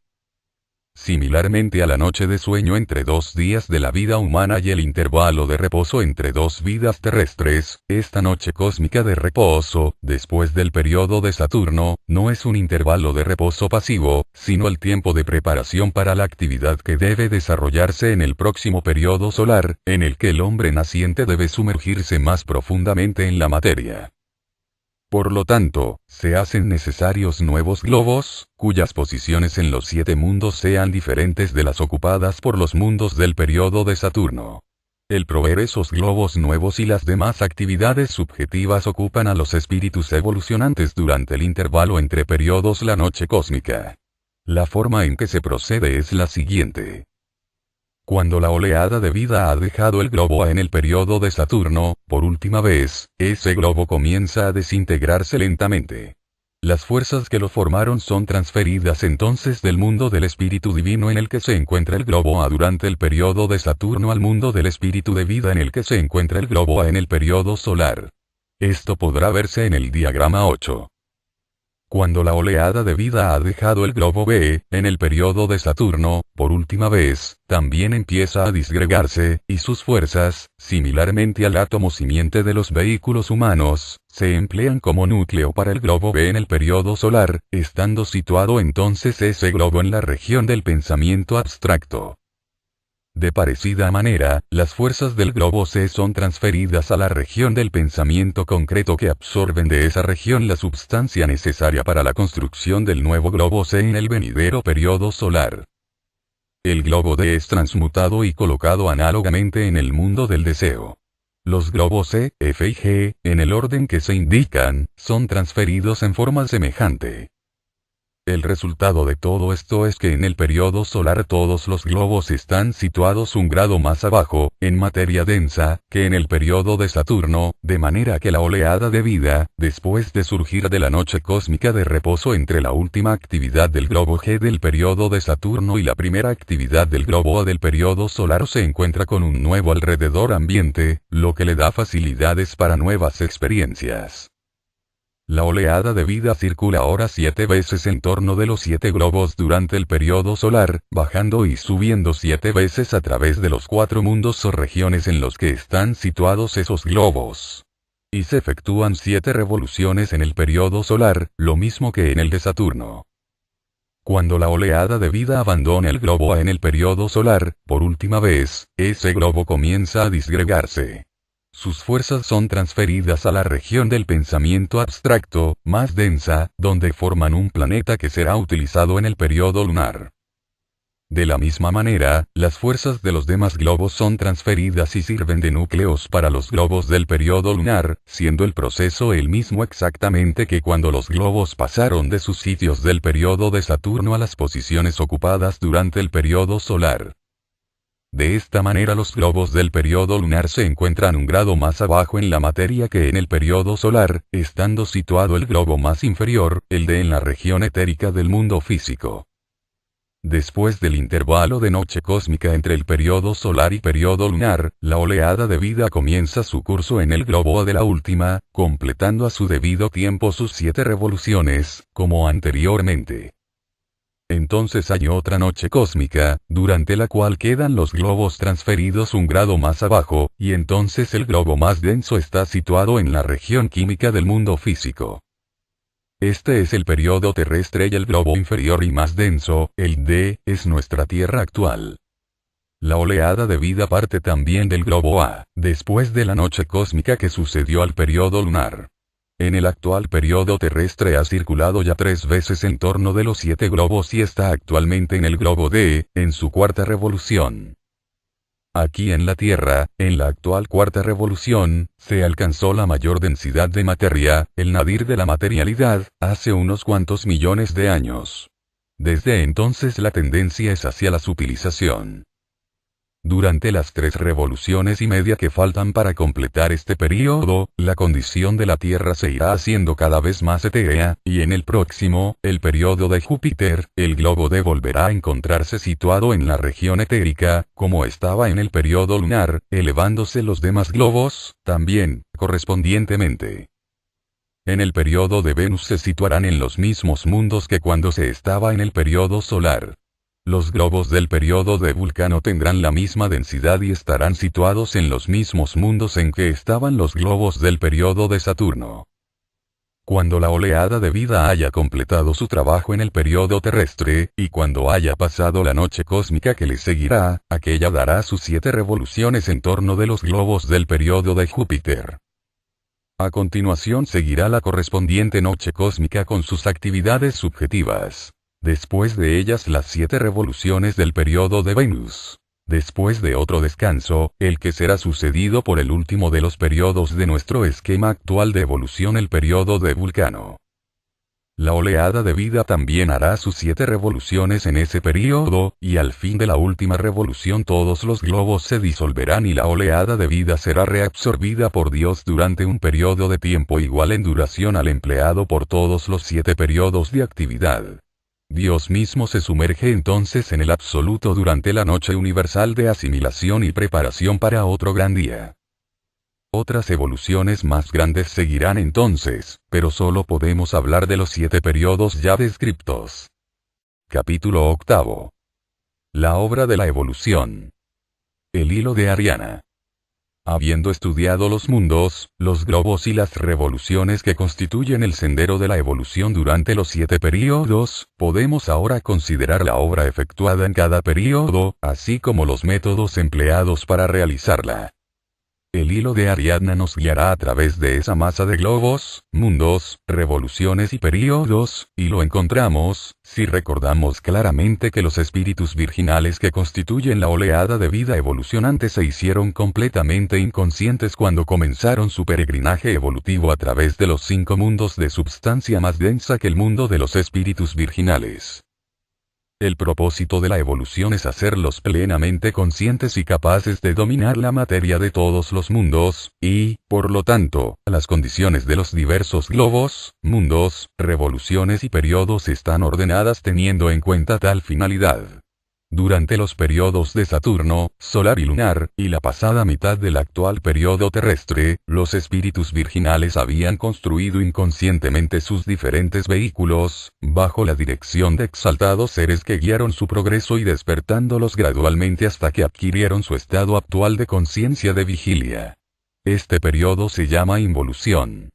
Similarmente a la noche de sueño entre 2 días de la vida humana y el intervalo de reposo entre 2 vidas terrestres, esta noche cósmica de reposo, después del periodo de Saturno, no es un intervalo de reposo pasivo, sino el tiempo de preparación para la actividad que debe desarrollarse en el próximo periodo solar, en el que el hombre naciente debe sumergirse más profundamente en la materia. Por lo tanto, se hacen necesarios nuevos globos, cuyas posiciones en los 7 mundos sean diferentes de las ocupadas por los mundos del periodo de Saturno. El proveer esos globos nuevos y las demás actividades subjetivas ocupan a los espíritus evolucionantes durante el intervalo entre periodos la noche cósmica. La forma en que se procede es la siguiente. Cuando la oleada de vida ha dejado el globo A en el periodo de Saturno, por última vez, ese globo comienza a desintegrarse lentamente. Las fuerzas que lo formaron son transferidas entonces del mundo del espíritu divino en el que se encuentra el globo A durante el periodo de Saturno al mundo del espíritu de vida en el que se encuentra el globo A en el periodo solar. Esto podrá verse en el diagrama 8. Cuando la oleada de vida ha dejado el globo B, en el periodo de Saturno, por última vez, también empieza a disgregarse, y sus fuerzas, similarmente al átomo simiente de los vehículos humanos, se emplean como núcleo para el globo B en el periodo solar, estando situado entonces ese globo en la región del pensamiento abstracto. De parecida manera, las fuerzas del globo C son transferidas a la región del pensamiento concreto que absorben de esa región la substancia necesaria para la construcción del nuevo globo C en el venidero periodo solar. El globo D es transmutado y colocado análogamente en el mundo del deseo. Los globos C, F y G, en el orden que se indican, son transferidos en forma semejante. El resultado de todo esto es que en el periodo solar todos los globos están situados un grado más abajo, en materia densa, que en el periodo de Saturno, de manera que la oleada de vida, después de surgir de la noche cósmica de reposo entre la última actividad del globo G del periodo de Saturno y la primera actividad del globo A del periodo solar se encuentra con un nuevo alrededor ambiente, lo que le da facilidades para nuevas experiencias. La oleada de vida circula ahora 7 veces en torno de los 7 globos durante el periodo solar, bajando y subiendo 7 veces a través de los 4 mundos o regiones en los que están situados esos globos. Y se efectúan 7 revoluciones en el periodo solar, lo mismo que en el de Saturno. Cuando la oleada de vida abandona el globo A en el periodo solar, por última vez, ese globo comienza a disgregarse. sus fuerzas son transferidas a la región del pensamiento abstracto, más densa, donde forman un planeta que será utilizado en el periodo lunar. De la misma manera, las fuerzas de los demás globos son transferidas y sirven de núcleos para los globos del periodo lunar, siendo el proceso el mismo exactamente que cuando los globos pasaron de sus sitios del periodo de Saturno a las posiciones ocupadas durante el periodo solar. De esta manera los globos del periodo lunar se encuentran un grado más abajo en la materia que en el periodo solar, estando situado el globo más inferior, el de en la región etérica del mundo físico. Después del intervalo de noche cósmica entre el periodo solar y periodo lunar, la oleada de vida comienza su curso en el globo de la última, completando a su debido tiempo sus 7 revoluciones, como anteriormente. Entonces hay otra noche cósmica, durante la cual quedan los globos transferidos un grado más abajo, y entonces el globo más denso está situado en la región química del mundo físico. Este es el periodo terrestre y el globo inferior y más denso, el D, es nuestra Tierra actual. La oleada de vida parte también del globo A, después de la noche cósmica que sucedió al periodo lunar. En el actual periodo terrestre ha circulado ya 3 veces en torno de los 7 globos y está actualmente en el globo D, en su 4ª revolución. Aquí en la Tierra, en la actual 4ª revolución, se alcanzó la mayor densidad de materia, el nadir de la materialidad, hace unos cuantos millones de años. Desde entonces la tendencia es hacia la subtilización. Durante las 3 revoluciones y media que faltan para completar este período, la condición de la Tierra se irá haciendo cada vez más etérea, y en el próximo, el período de Júpiter, el globo D volverá a encontrarse situado en la región etérica, como estaba en el período lunar, elevándose los demás globos, también, correspondientemente. En el período de Venus se situarán en los mismos mundos que cuando se estaba en el período solar. Los globos del periodo de Vulcano tendrán la misma densidad y estarán situados en los mismos mundos en que estaban los globos del periodo de Saturno. Cuando la oleada de vida haya completado su trabajo en el periodo terrestre, y cuando haya pasado la noche cósmica que le seguirá, aquella dará sus 7 revoluciones en torno de los globos del periodo de Júpiter. A continuación seguirá la correspondiente noche cósmica con sus actividades subjetivas. Después de ellas las 7 revoluciones del periodo de Venus. Después de otro descanso, el que será sucedido por el último de los periodos de nuestro esquema actual de evolución, el periodo de Vulcano. La oleada de vida también hará sus 7 revoluciones en ese periodo, y al fin de la última revolución todos los globos se disolverán y la oleada de vida será reabsorbida por Dios durante un periodo de tiempo igual en duración al empleado por todos los 7 periodos de actividad. Dios mismo se sumerge entonces en el absoluto durante la noche universal de asimilación y preparación para otro gran día. Otras evoluciones más grandes seguirán entonces, pero solo podemos hablar de los 7 periodos ya descriptos. Capítulo 8. La obra de la evolución. El hilo de Ariana. Habiendo estudiado los mundos, los globos y las revoluciones que constituyen el sendero de la evolución durante los 7 períodos, podemos ahora considerar la obra efectuada en cada período, así como los métodos empleados para realizarla. El hilo de Ariadna nos guiará a través de esa masa de globos, mundos, revoluciones y períodos, y lo encontramos, si recordamos claramente que los espíritus virginales que constituyen la oleada de vida evolucionante se hicieron completamente inconscientes cuando comenzaron su peregrinaje evolutivo a través de los 5 mundos de substancia más densa que el mundo de los espíritus virginales. El propósito de la evolución es hacerlos plenamente conscientes y capaces de dominar la materia de todos los mundos, y, por lo tanto, las condiciones de los diversos globos, mundos, revoluciones y periodos están ordenadas teniendo en cuenta tal finalidad. Durante los periodos de Saturno, solar y lunar, y la pasada mitad del actual periodo terrestre, los espíritus virginales habían construido inconscientemente sus diferentes vehículos, bajo la dirección de exaltados seres que guiaron su progreso y despertándolos gradualmente hasta que adquirieron su estado actual de conciencia de vigilia. Este periodo se llama involución.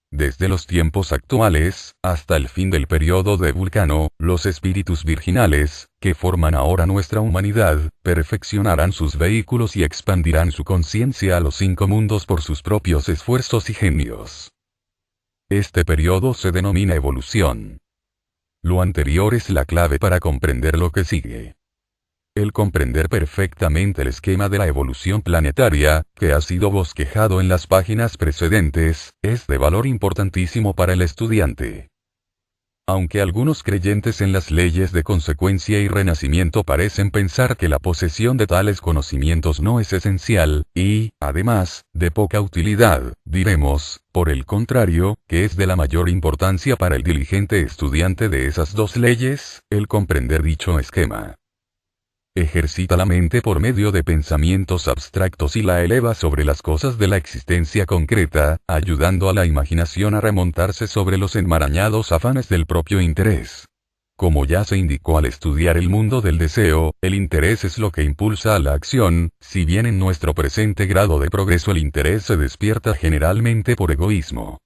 Desde los tiempos actuales, hasta el fin del periodo de Vulcano, los espíritus virginales, que forman ahora nuestra humanidad, perfeccionarán sus vehículos y expandirán su conciencia a los 5 mundos por sus propios esfuerzos y genios. Este periodo se denomina evolución. Lo anterior es la clave para comprender lo que sigue. El comprender perfectamente el esquema de la evolución planetaria, que ha sido bosquejado en las páginas precedentes, es de valor importantísimo para el estudiante. Aunque algunos creyentes en las leyes de consecuencia y renacimiento parecen pensar que la posesión de tales conocimientos no es esencial, y, además, de poca utilidad, diremos, por el contrario, que es de la mayor importancia para el diligente estudiante de esas dos leyes, el comprender dicho esquema. Ejercita la mente por medio de pensamientos abstractos y la eleva sobre las cosas de la existencia concreta, ayudando a la imaginación a remontarse sobre los enmarañados afanes del propio interés. Como ya se indicó al estudiar el mundo del deseo, el interés es lo que impulsa a la acción, si bien en nuestro presente grado de progreso el interés se despierta generalmente por egoísmo.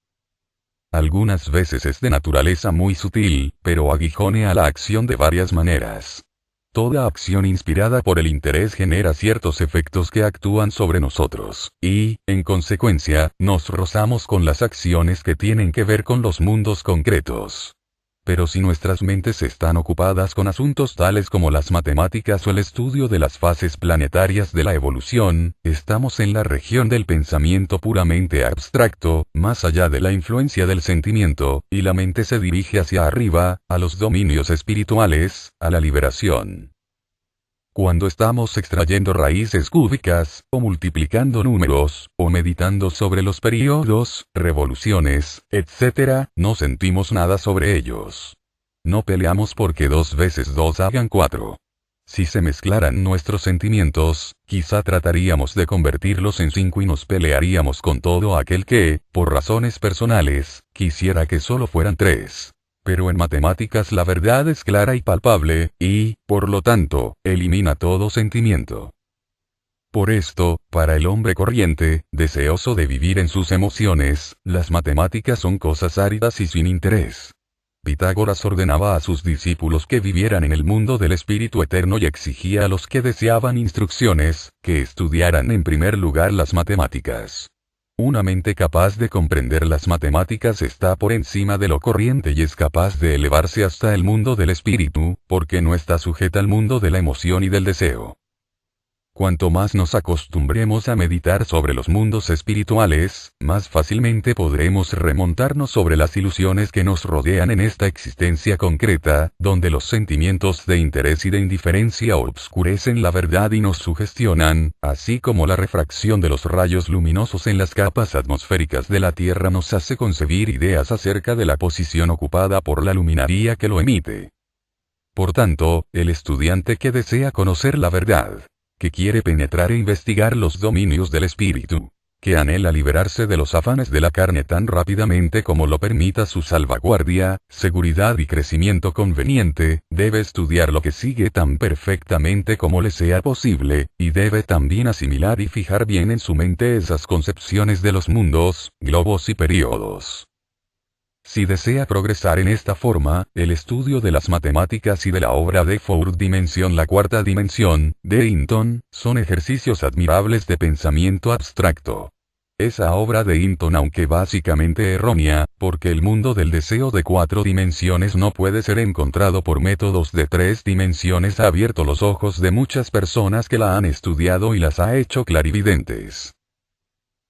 Algunas veces es de naturaleza muy sutil, pero aguijonea la acción de varias maneras. Toda acción inspirada por el interés genera ciertos efectos que actúan sobre nosotros, y, en consecuencia, nos rozamos con las acciones que tienen que ver con los mundos concretos. Pero si nuestras mentes están ocupadas con asuntos tales como las matemáticas o el estudio de las fases planetarias de la evolución, estamos en la región del pensamiento puramente abstracto, más allá de la influencia del sentimiento, y la mente se dirige hacia arriba, a los dominios espirituales, a la liberación. Cuando estamos extrayendo raíces cúbicas, o multiplicando números, o meditando sobre los periodos, revoluciones, etc., no sentimos nada sobre ellos. No peleamos porque 2 veces 2 hagan 4. Si se mezclaran nuestros sentimientos, quizá trataríamos de convertirlos en 5 y nos pelearíamos con todo aquel que, por razones personales, quisiera que solo fueran 3. Pero en matemáticas la verdad es clara y palpable, y, por lo tanto, elimina todo sentimiento. Por esto, para el hombre corriente, deseoso de vivir en sus emociones, las matemáticas son cosas áridas y sin interés. Pitágoras ordenaba a sus discípulos que vivieran en el mundo del espíritu eterno y exigía a los que deseaban instrucciones, que estudiaran en primer lugar las matemáticas. Una mente capaz de comprender las matemáticas está por encima de lo corriente y es capaz de elevarse hasta el mundo del espíritu, porque no está sujeta al mundo de la emoción y del deseo. Cuanto más nos acostumbremos a meditar sobre los mundos espirituales, más fácilmente podremos remontarnos sobre las ilusiones que nos rodean en esta existencia concreta, donde los sentimientos de interés y de indiferencia obscurecen la verdad y nos sugestionan, así como la refracción de los rayos luminosos en las capas atmosféricas de la Tierra nos hace concebir ideas acerca de la posición ocupada por la luminaria que lo emite. Por tanto, el estudiante que desea conocer la verdad, que quiere penetrar e investigar los dominios del espíritu, que anhela liberarse de los afanes de la carne tan rápidamente como lo permita su salvaguardia, seguridad y crecimiento conveniente, debe estudiar lo que sigue tan perfectamente como le sea posible, y debe también asimilar y fijar bien en su mente esas concepciones de los mundos, globos y períodos. Si desea progresar en esta forma, el estudio de las matemáticas y de la obra de Fourth Dimension, la cuarta dimensión, de Hinton, son ejercicios admirables de pensamiento abstracto. Esa obra de Hinton, aunque básicamente errónea, porque el mundo del deseo de 4 dimensiones no puede ser encontrado por métodos de 3 dimensiones, ha abierto los ojos de muchas personas que la han estudiado y las ha hecho clarividentes.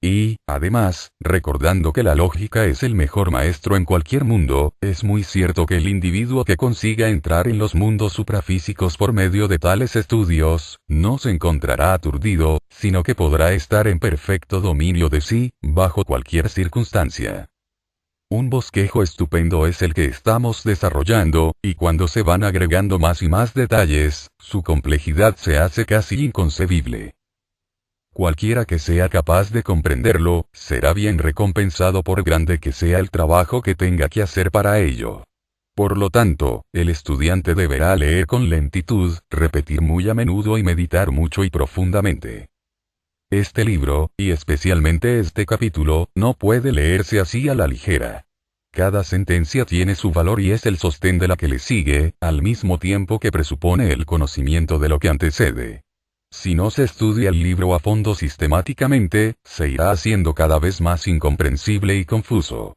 Y, además, recordando que la lógica es el mejor maestro en cualquier mundo, es muy cierto que el individuo que consiga entrar en los mundos suprafísicos por medio de tales estudios, no se encontrará aturdido, sino que podrá estar en perfecto dominio de sí, bajo cualquier circunstancia. Un bosquejo estupendo es el que estamos desarrollando, y cuando se van agregando más y más detalles, su complejidad se hace casi inconcebible. Cualquiera que sea capaz de comprenderlo, será bien recompensado por grande que sea el trabajo que tenga que hacer para ello. Por lo tanto, el estudiante deberá leer con lentitud, repetir muy a menudo y meditar mucho y profundamente. Este libro, y especialmente este capítulo, no puede leerse así a la ligera. Cada sentencia tiene su valor y es el sostén de la que le sigue, al mismo tiempo que presupone el conocimiento de lo que antecede. Si no se estudia el libro a fondo sistemáticamente, se irá haciendo cada vez más incomprensible y confuso.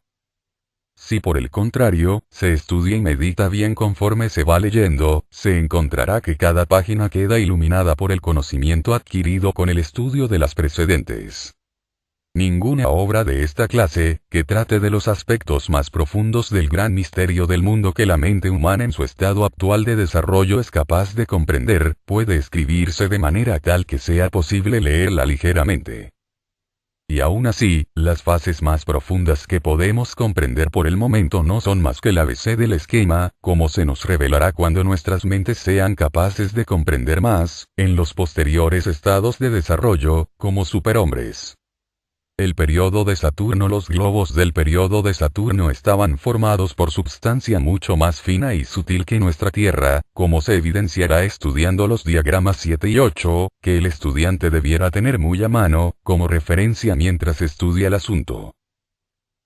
Si por el contrario, se estudia y medita bien conforme se va leyendo, se encontrará que cada página queda iluminada por el conocimiento adquirido con el estudio de las precedentes. Ninguna obra de esta clase, que trate de los aspectos más profundos del gran misterio del mundo que la mente humana en su estado actual de desarrollo es capaz de comprender, puede escribirse de manera tal que sea posible leerla ligeramente. Y aún así, las fases más profundas que podemos comprender por el momento no son más que el ABC del esquema, como se nos revelará cuando nuestras mentes sean capaces de comprender más, en los posteriores estados de desarrollo, como superhombres. El periodo de Saturno. Los globos del periodo de Saturno estaban formados por substancia mucho más fina y sutil que nuestra Tierra, como se evidenciará estudiando los diagramas 7 y 8, que el estudiante debiera tener muy a mano, como referencia mientras estudia el asunto.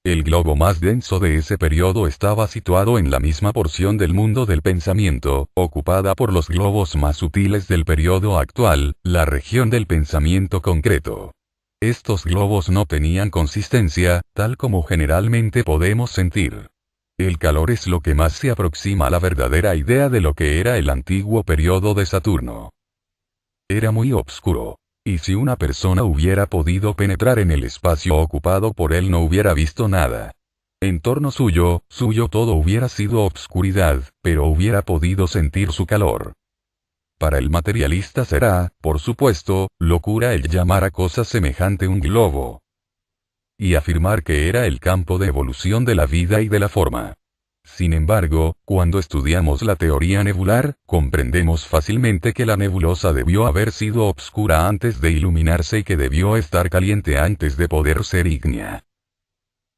El globo más denso de ese periodo estaba situado en la misma porción del mundo del pensamiento, ocupada por los globos más sutiles del periodo actual, la región del pensamiento concreto. Estos globos no tenían consistencia, tal como generalmente podemos sentir. El calor es lo que más se aproxima a la verdadera idea de lo que era el antiguo periodo de Saturno. Era muy oscuro. Y si una persona hubiera podido penetrar en el espacio ocupado por él no hubiera visto nada. En torno suyo todo hubiera sido obscuridad, pero hubiera podido sentir su calor. Para el materialista será, por supuesto, locura el llamar a cosa semejante un globo. Y afirmar que era el campo de evolución de la vida y de la forma. Sin embargo, cuando estudiamos la teoría nebular, comprendemos fácilmente que la nebulosa debió haber sido obscura antes de iluminarse y que debió estar caliente antes de poder ser ígnea.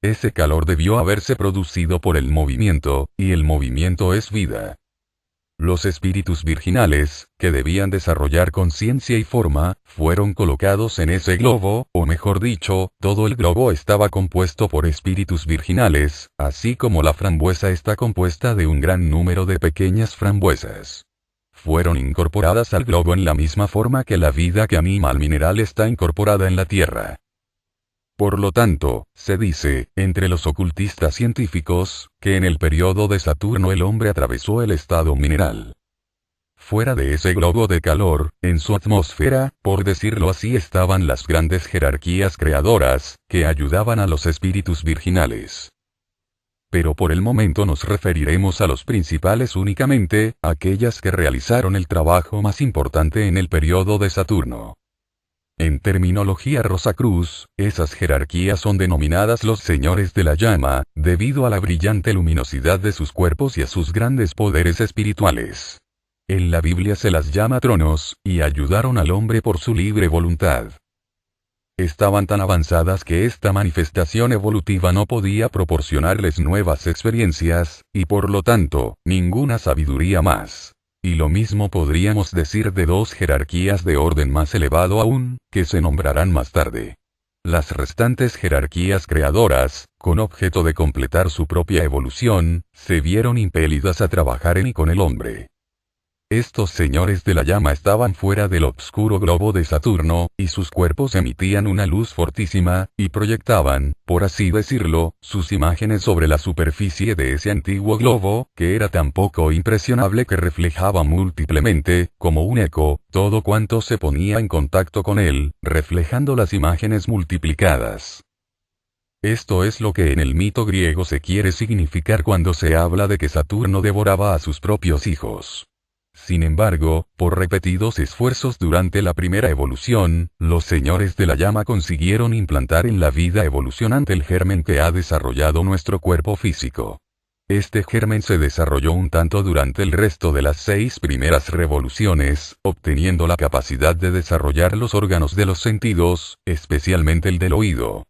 Ese calor debió haberse producido por el movimiento, y el movimiento es vida. Los espíritus virginales, que debían desarrollar conciencia y forma, fueron colocados en ese globo, o mejor dicho, todo el globo estaba compuesto por espíritus virginales, así como la frambuesa está compuesta de un gran número de pequeñas frambuesas. Fueron incorporadas al globo en la misma forma que la vida que anima al mineral está incorporada en la tierra. Por lo tanto, se dice, entre los ocultistas científicos, que en el periodo de Saturno el hombre atravesó el estado mineral. Fuera de ese globo de calor, en su atmósfera, por decirlo así, estaban las grandes jerarquías creadoras, que ayudaban a los espíritus virginales. Pero por el momento nos referiremos a los principales únicamente, aquellas que realizaron el trabajo más importante en el periodo de Saturno. En terminología Rosacruz, esas jerarquías son denominadas los señores de la llama, debido a la brillante luminosidad de sus cuerpos y a sus grandes poderes espirituales. En la Biblia se las llama tronos, y ayudaron al hombre por su libre voluntad. Estaban tan avanzadas que esta manifestación evolutiva no podía proporcionarles nuevas experiencias, y por lo tanto, ninguna sabiduría más. Y lo mismo podríamos decir de dos jerarquías de orden más elevado aún, que se nombrarán más tarde. Las restantes jerarquías creadoras, con objeto de completar su propia evolución, se vieron impelidas a trabajar en y con el hombre. Estos señores de la llama estaban fuera del obscuro globo de Saturno, y sus cuerpos emitían una luz fortísima, y proyectaban, por así decirlo, sus imágenes sobre la superficie de ese antiguo globo, que era tan poco impresionable que reflejaba múltiplemente, como un eco, todo cuanto se ponía en contacto con él, reflejando las imágenes multiplicadas. Esto es lo que en el mito griego se quiere significar cuando se habla de que Saturno devoraba a sus propios hijos. Sin embargo, por repetidos esfuerzos durante la primera evolución, los señores de la llama consiguieron implantar en la vida evolucionante el germen que ha desarrollado nuestro cuerpo físico. Este germen se desarrolló un tanto durante el resto de las 6 primeras revoluciones, obteniendo la capacidad de desarrollar los órganos de los sentidos, especialmente el del oído.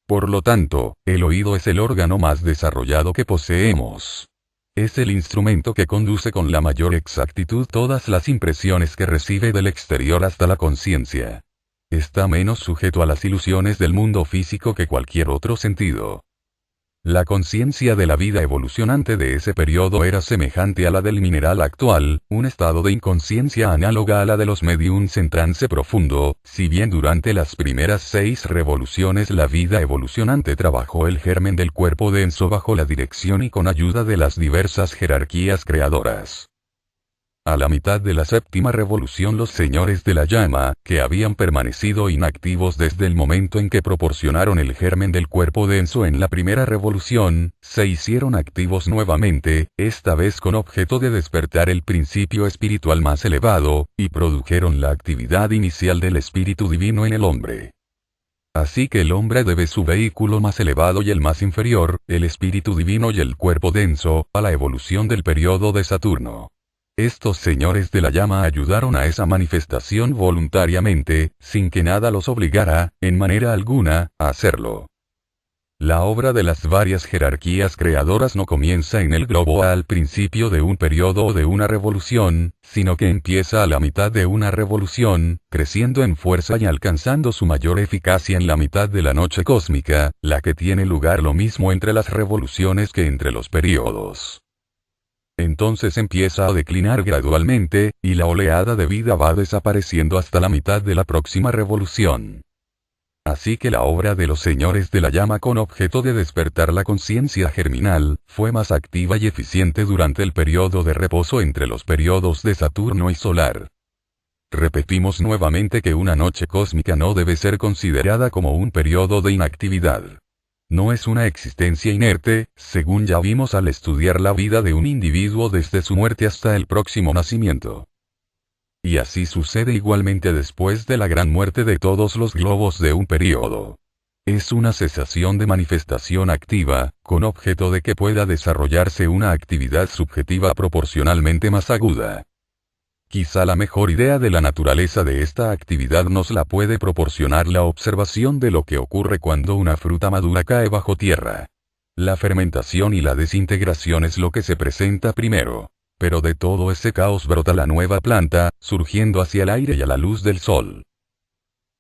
Por lo tanto, el oído es el órgano más desarrollado que poseemos. Es el instrumento que conduce con la mayor exactitud todas las impresiones que recibe del exterior hasta la conciencia. Está menos sujeto a las ilusiones del mundo físico que cualquier otro sentido. La conciencia de la vida evolucionante de ese periodo era semejante a la del mineral actual, un estado de inconsciencia análoga a la de los mediums en trance profundo, si bien durante las primeras 6 revoluciones la vida evolucionante trabajó el germen del cuerpo denso bajo la dirección y con ayuda de las diversas jerarquías creadoras. A la mitad de la 7ª revolución los señores de la llama, que habían permanecido inactivos desde el momento en que proporcionaron el germen del cuerpo denso en la primera revolución, se hicieron activos nuevamente, esta vez con objeto de despertar el principio espiritual más elevado, y produjeron la actividad inicial del espíritu divino en el hombre. Así que el hombre debe su vehículo más elevado y el más inferior, el espíritu divino y el cuerpo denso, a la evolución del periodo de Saturno. Estos señores de la llama ayudaron a esa manifestación voluntariamente, sin que nada los obligara, en manera alguna, a hacerlo. La obra de las varias jerarquías creadoras no comienza en el globo al principio de un periodo o de una revolución, sino que empieza a la mitad de una revolución, creciendo en fuerza y alcanzando su mayor eficacia en la mitad de la noche cósmica, la que tiene lugar lo mismo entre las revoluciones que entre los periodos. Entonces empieza a declinar gradualmente, y la oleada de vida va desapareciendo hasta la mitad de la próxima revolución. Así que la obra de los señores de la llama con objeto de despertar la conciencia germinal, fue más activa y eficiente durante el periodo de reposo entre los periodos de Saturno y Solar. Repetimos nuevamente que una noche cósmica no debe ser considerada como un periodo de inactividad. No es una existencia inerte, según ya vimos al estudiar la vida de un individuo desde su muerte hasta el próximo nacimiento. Y así sucede igualmente después de la gran muerte de todos los globos de un periodo. Es una cesación de manifestación activa, con objeto de que pueda desarrollarse una actividad subjetiva proporcionalmente más aguda. Quizá la mejor idea de la naturaleza de esta actividad nos la puede proporcionar la observación de lo que ocurre cuando una fruta madura cae bajo tierra. La fermentación y la desintegración es lo que se presenta primero. Pero de todo ese caos brota la nueva planta, surgiendo hacia el aire y a la luz del sol.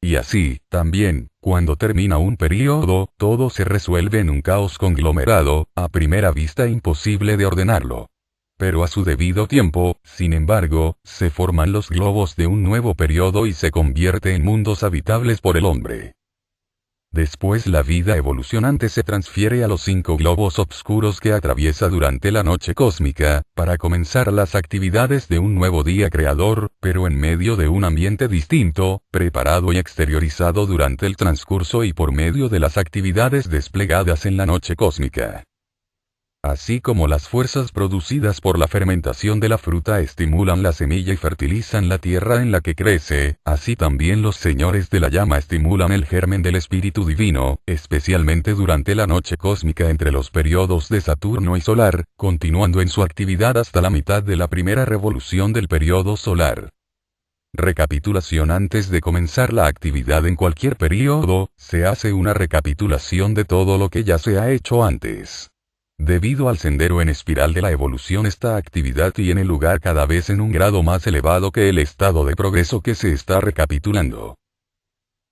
Y así, también, cuando termina un período, todo se resuelve en un caos conglomerado, a primera vista imposible de ordenarlo. Pero a su debido tiempo, sin embargo, se forman los globos de un nuevo periodo y se convierte en mundos habitables por el hombre. Después la vida evolucionante se transfiere a los 5 globos obscuros que atraviesa durante la noche cósmica, para comenzar las actividades de un nuevo día creador, pero en medio de un ambiente distinto, preparado y exteriorizado durante el transcurso y por medio de las actividades desplegadas en la noche cósmica. Así como las fuerzas producidas por la fermentación de la fruta estimulan la semilla y fertilizan la tierra en la que crece, así también los señores de la llama estimulan el germen del espíritu divino, especialmente durante la noche cósmica entre los periodos de Saturno y Solar, continuando en su actividad hasta la mitad de la primera revolución del periodo solar. Recapitulación. Antes de comenzar la actividad en cualquier periodo, se hace una recapitulación de todo lo que ya se ha hecho antes. Debido al sendero en espiral de la evolución, esta actividad tiene lugar cada vez en un grado más elevado que el estado de progreso que se está recapitulando.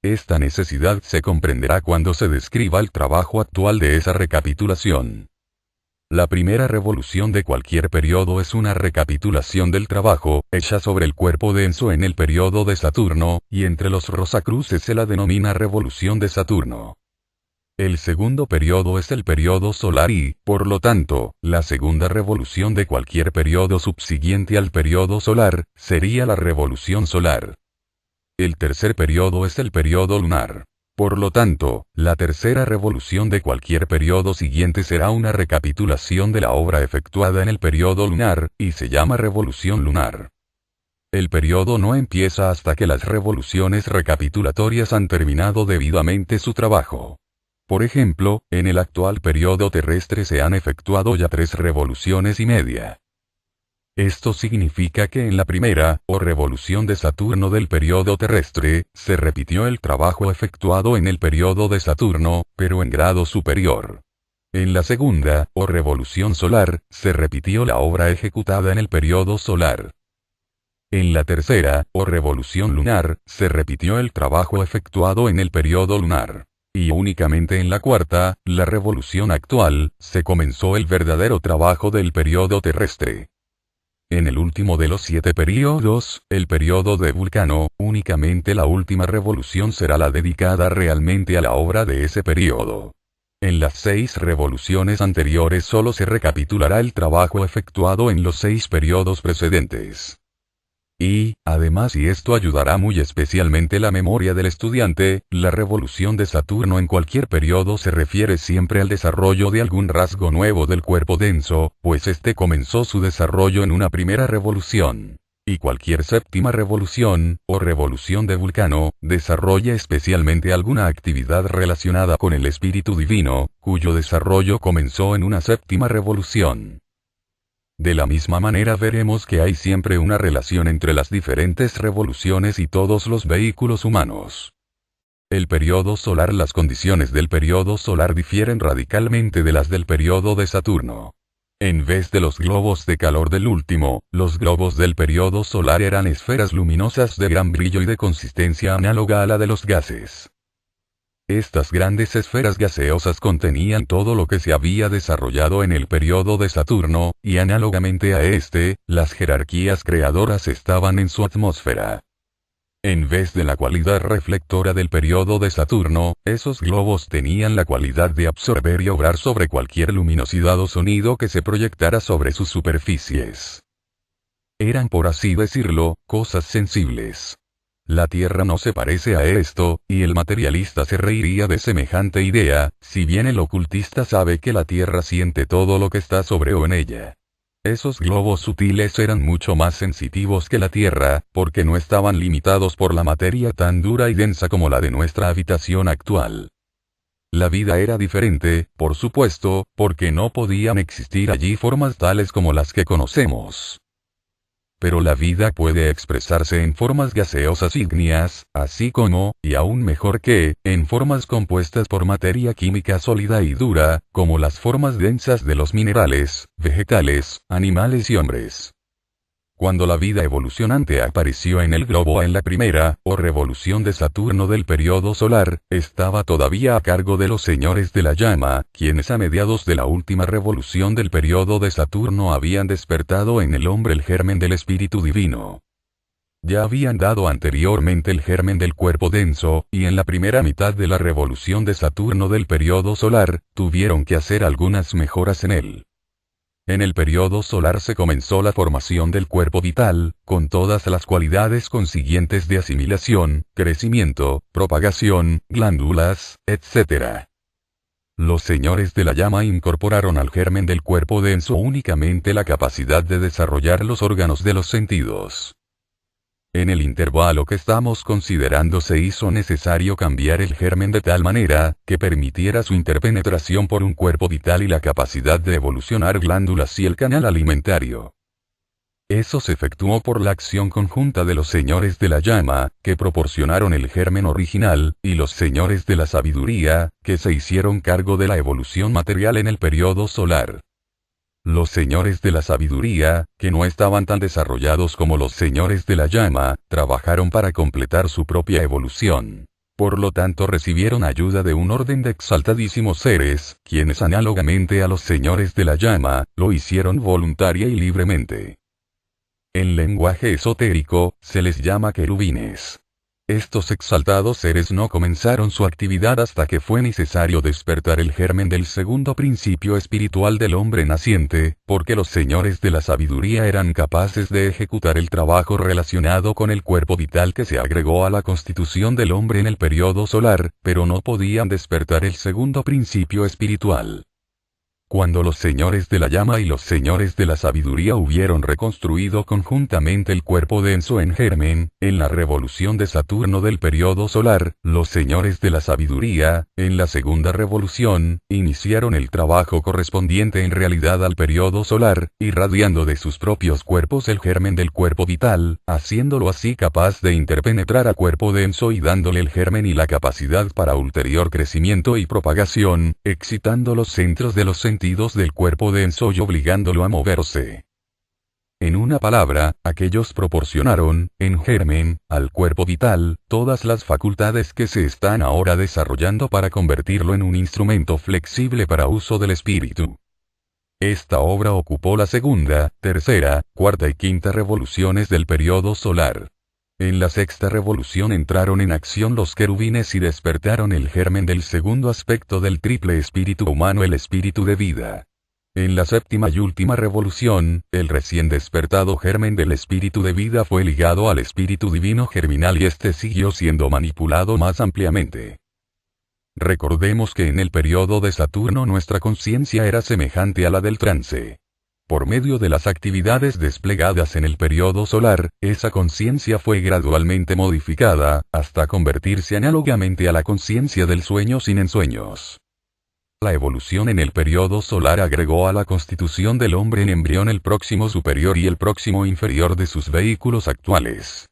Esta necesidad se comprenderá cuando se describa el trabajo actual de esa recapitulación. La primera revolución de cualquier periodo es una recapitulación del trabajo, hecha sobre el cuerpo denso en el periodo de Saturno, y entre los Rosacruces se la denomina revolución de Saturno. El segundo periodo es el periodo solar y, por lo tanto, la segunda revolución de cualquier periodo subsiguiente al periodo solar, sería la revolución solar. El tercer periodo es el periodo lunar. Por lo tanto, la tercera revolución de cualquier periodo siguiente será una recapitulación de la obra efectuada en el periodo lunar, y se llama revolución lunar. El periodo no empieza hasta que las revoluciones recapitulatorias han terminado debidamente su trabajo. Por ejemplo, en el actual periodo terrestre se han efectuado ya 3 revoluciones y media. Esto significa que en la primera, o revolución de Saturno del periodo terrestre, se repitió el trabajo efectuado en el periodo de Saturno, pero en grado superior. En la segunda, o revolución solar, se repitió la obra ejecutada en el periodo solar. En la tercera, o revolución lunar, se repitió el trabajo efectuado en el periodo lunar. Y únicamente en la cuarta, la revolución actual, se comenzó el verdadero trabajo del periodo terrestre. En el último de los 7 períodos, el periodo de Vulcano, únicamente la última revolución será la dedicada realmente a la obra de ese periodo. En las 6 revoluciones anteriores solo se recapitulará el trabajo efectuado en los 6 periodos precedentes. Y, además, y esto ayudará muy especialmente la memoria del estudiante, la revolución de Saturno en cualquier periodo se refiere siempre al desarrollo de algún rasgo nuevo del cuerpo denso, pues este comenzó su desarrollo en una primera revolución. Y cualquier séptima revolución, o revolución de Vulcano, desarrolla especialmente alguna actividad relacionada con el espíritu divino, cuyo desarrollo comenzó en una séptima revolución. De la misma manera veremos que hay siempre una relación entre las diferentes revoluciones y todos los vehículos humanos. El periodo solar. Las condiciones del periodo solar difieren radicalmente de las del periodo de Saturno. En vez de los globos de calor del último, los globos del periodo solar eran esferas luminosas de gran brillo y de consistencia análoga a la de los gases. Estas grandes esferas gaseosas contenían todo lo que se había desarrollado en el periodo de Saturno, y análogamente a este, las jerarquías creadoras estaban en su atmósfera. En vez de la cualidad reflectora del periodo de Saturno, esos globos tenían la cualidad de absorber y obrar sobre cualquier luminosidad o sonido que se proyectara sobre sus superficies. Eran, por así decirlo, cosas sensibles. La Tierra no se parece a esto, y el materialista se reiría de semejante idea, si bien el ocultista sabe que la Tierra siente todo lo que está sobre o en ella. Esos globos sutiles eran mucho más sensitivos que la Tierra, porque no estaban limitados por la materia tan dura y densa como la de nuestra habitación actual. La vida era diferente, por supuesto, porque no podían existir allí formas tales como las que conocemos. Pero la vida puede expresarse en formas gaseosas ígneas, así como, y aún mejor que, en formas compuestas por materia química sólida y dura, como las formas densas de los minerales, vegetales, animales y hombres. Cuando la vida evolucionante apareció en el globo en la primera, o revolución de Saturno del periodo solar, estaba todavía a cargo de los señores de la llama, quienes a mediados de la última revolución del periodo de Saturno habían despertado en el hombre el germen del espíritu divino. Ya habían dado anteriormente el germen del cuerpo denso, y en la primera mitad de la revolución de Saturno del periodo solar, tuvieron que hacer algunas mejoras en él. En el periodo solar se comenzó la formación del cuerpo vital, con todas las cualidades consiguientes de asimilación, crecimiento, propagación, glándulas, etc. Los señores de la llama incorporaron al germen del cuerpo denso únicamente la capacidad de desarrollar los órganos de los sentidos. En el intervalo que estamos considerando se hizo necesario cambiar el germen de tal manera, que permitiera su interpenetración por un cuerpo vital y la capacidad de evolucionar glándulas y el canal alimentario. Eso se efectuó por la acción conjunta de los señores de la llama, que proporcionaron el germen original, y los señores de la sabiduría, que se hicieron cargo de la evolución material en el periodo solar. Los señores de la sabiduría, que no estaban tan desarrollados como los señores de la llama, trabajaron para completar su propia evolución. Por lo tanto recibieron ayuda de un orden de exaltadísimos seres, quienes análogamente a los señores de la llama, lo hicieron voluntaria y libremente. En lenguaje esotérico, se les llama querubines. Estos exaltados seres no comenzaron su actividad hasta que fue necesario despertar el germen del segundo principio espiritual del hombre naciente, porque los señores de la sabiduría eran capaces de ejecutar el trabajo relacionado con el cuerpo vital que se agregó a la constitución del hombre en el periodo solar, pero no podían despertar el segundo principio espiritual. Cuando los señores de la llama y los señores de la sabiduría hubieron reconstruido conjuntamente el cuerpo denso en germen, en la revolución de Saturno del periodo solar, los señores de la sabiduría, en la segunda revolución, iniciaron el trabajo correspondiente en realidad al periodo solar, irradiando de sus propios cuerpos el germen del cuerpo vital, haciéndolo así capaz de interpenetrar a cuerpo denso y dándole el germen y la capacidad para ulterior crecimiento y propagación, excitando los centros de los sentidos del cuerpo denso y obligándolo a moverse. En una palabra, aquellos proporcionaron, en germen, al cuerpo vital, todas las facultades que se están ahora desarrollando para convertirlo en un instrumento flexible para uso del espíritu. Esta obra ocupó la segunda, tercera, cuarta y quinta revoluciones del período solar. En la sexta revolución entraron en acción los querubines y despertaron el germen del segundo aspecto del triple espíritu humano, el espíritu de vida. En la séptima y última revolución, el recién despertado germen del espíritu de vida fue ligado al espíritu divino germinal y este siguió siendo manipulado más ampliamente. Recordemos que en el periodo de Saturno nuestra conciencia era semejante a la del trance. Por medio de las actividades desplegadas en el periodo solar, esa conciencia fue gradualmente modificada, hasta convertirse análogamente a la conciencia del sueño sin ensueños. La evolución en el periodo solar agregó a la constitución del hombre en embrión el próximo superior y el próximo inferior de sus vehículos actuales.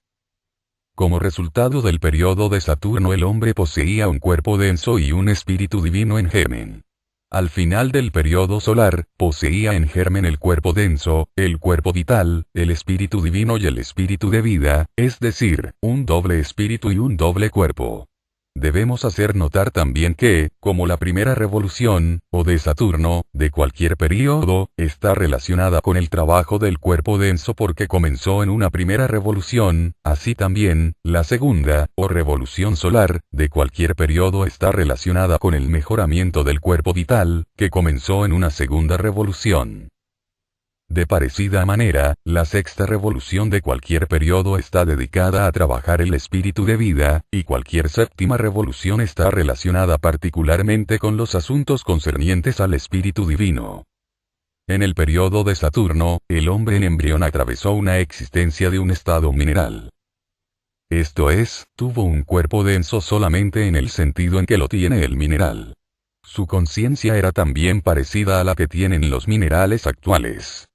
Como resultado del periodo de Saturno el hombre poseía un cuerpo denso y un espíritu divino en germen. Al final del periodo solar, poseía en germen el cuerpo denso, el cuerpo vital, el espíritu divino y el espíritu de vida, es decir, un doble espíritu y un doble cuerpo. Debemos hacer notar también que, como la primera revolución, o de Saturno, de cualquier período, está relacionada con el trabajo del cuerpo denso porque comenzó en una primera revolución, así también, la segunda, o revolución solar, de cualquier período está relacionada con el mejoramiento del cuerpo vital, que comenzó en una segunda revolución. De parecida manera, la sexta revolución de cualquier periodo está dedicada a trabajar el espíritu de vida, y cualquier séptima revolución está relacionada particularmente con los asuntos concernientes al espíritu divino. En el periodo de Saturno, el hombre en embrión atravesó una existencia de un estado mineral. Esto es, tuvo un cuerpo denso solamente en el sentido en que lo tiene el mineral. Su conciencia era también parecida a la que tienen los minerales actuales.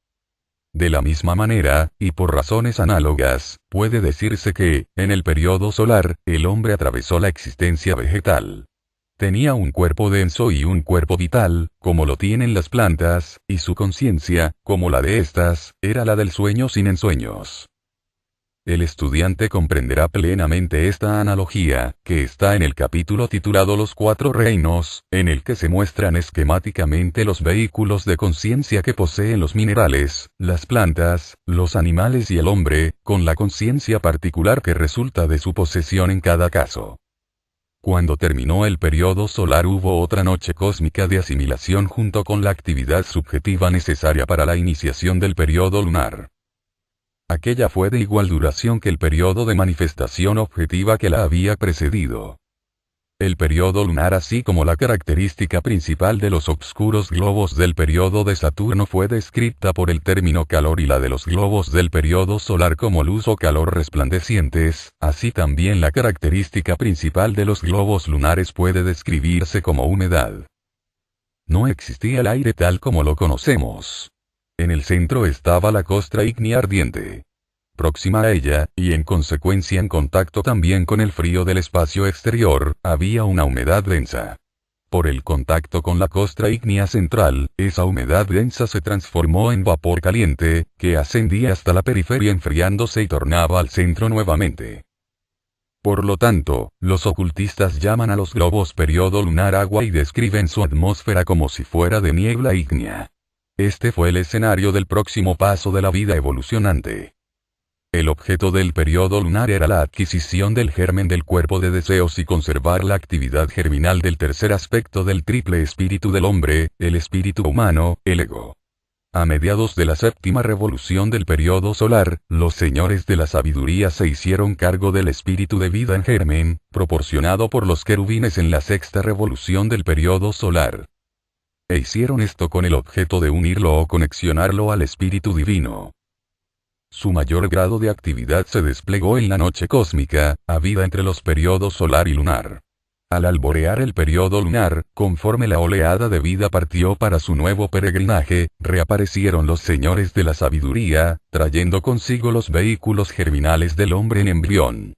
De la misma manera, y por razones análogas, puede decirse que, en el periodo solar, el hombre atravesó la existencia vegetal. Tenía un cuerpo denso y un cuerpo vital, como lo tienen las plantas, y su conciencia, como la de estas, era la del sueño sin ensueños. El estudiante comprenderá plenamente esta analogía, que está en el capítulo titulado Los Cuatro Reinos, en el que se muestran esquemáticamente los vehículos de conciencia que poseen los minerales, las plantas, los animales y el hombre, con la conciencia particular que resulta de su posesión en cada caso. Cuando terminó el periodo solar hubo otra noche cósmica de asimilación junto con la actividad subjetiva necesaria para la iniciación del periodo lunar. Aquella fue de igual duración que el periodo de manifestación objetiva que la había precedido. El periodo lunar así como la característica principal de los obscuros globos del periodo de Saturno fue descrita por el término calor y la de los globos del periodo solar como luz o calor resplandecientes, así también la característica principal de los globos lunares puede describirse como humedad. No existía el aire tal como lo conocemos. En el centro estaba la costra ígnea ardiente. Próxima a ella, y en consecuencia en contacto también con el frío del espacio exterior, había una humedad densa. Por el contacto con la costra ígnea central, esa humedad densa se transformó en vapor caliente, que ascendía hasta la periferia enfriándose y tornaba al centro nuevamente. Por lo tanto, los ocultistas llaman a los globos periodo lunar agua y describen su atmósfera como si fuera de niebla ígnea. Este fue el escenario del próximo paso de la vida evolucionante. El objeto del periodo lunar era la adquisición del germen del cuerpo de deseos y conservar la actividad germinal del tercer aspecto del triple espíritu del hombre, el espíritu humano, el ego. A mediados de la séptima revolución del periodo solar, los señores de la sabiduría se hicieron cargo del espíritu de vida en germen, proporcionado por los querubines en la sexta revolución del periodo solar. E hicieron esto con el objeto de unirlo o conexionarlo al espíritu divino. Su mayor grado de actividad se desplegó en la noche cósmica, habida entre los periodos solar y lunar. Al alborear el periodo lunar, conforme la oleada de vida partió para su nuevo peregrinaje, reaparecieron los señores de la sabiduría, trayendo consigo los vehículos germinales del hombre en embrión.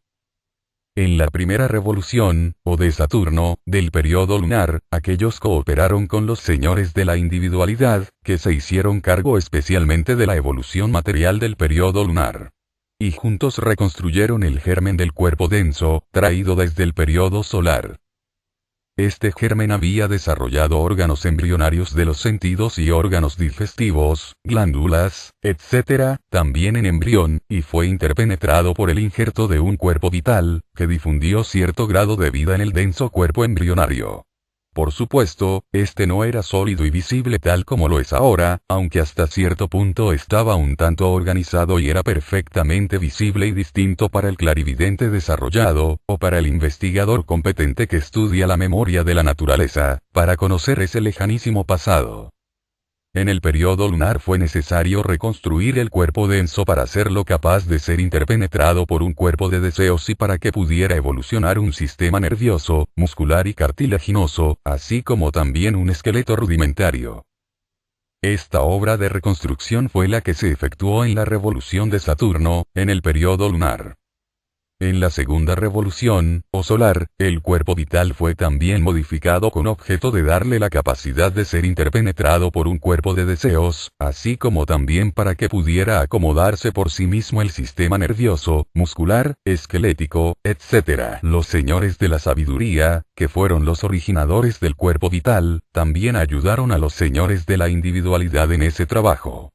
En la primera revolución, o de Saturno, del periodo lunar, aquellos cooperaron con los señores de la individualidad, que se hicieron cargo especialmente de la evolución material del periodo lunar. Y juntos reconstruyeron el germen del cuerpo denso, traído desde el periodo solar. Este germen había desarrollado órganos embrionarios de los sentidos y órganos digestivos, glándulas, etc., también en embrión, y fue interpenetrado por el injerto de un cuerpo vital, que difundió cierto grado de vida en el denso cuerpo embrionario. Por supuesto, este no era sólido y visible tal como lo es ahora, aunque hasta cierto punto estaba un tanto organizado y era perfectamente visible y distinto para el clarividente desarrollado, o para el investigador competente que estudia la memoria de la naturaleza, para conocer ese lejanísimo pasado. En el periodo lunar fue necesario reconstruir el cuerpo denso para hacerlo capaz de ser interpenetrado por un cuerpo de deseos y para que pudiera evolucionar un sistema nervioso, muscular y cartilaginoso, así como también un esqueleto rudimentario. Esta obra de reconstrucción fue la que se efectuó en la revolución de Saturno, en el periodo lunar. En la segunda revolución, o solar, el cuerpo vital fue también modificado con objeto de darle la capacidad de ser interpenetrado por un cuerpo de deseos, así como también para que pudiera acomodarse por sí mismo el sistema nervioso, muscular, esquelético, etc. Los señores de la sabiduría, que fueron los originadores del cuerpo vital, también ayudaron a los señores de la individualidad en ese trabajo.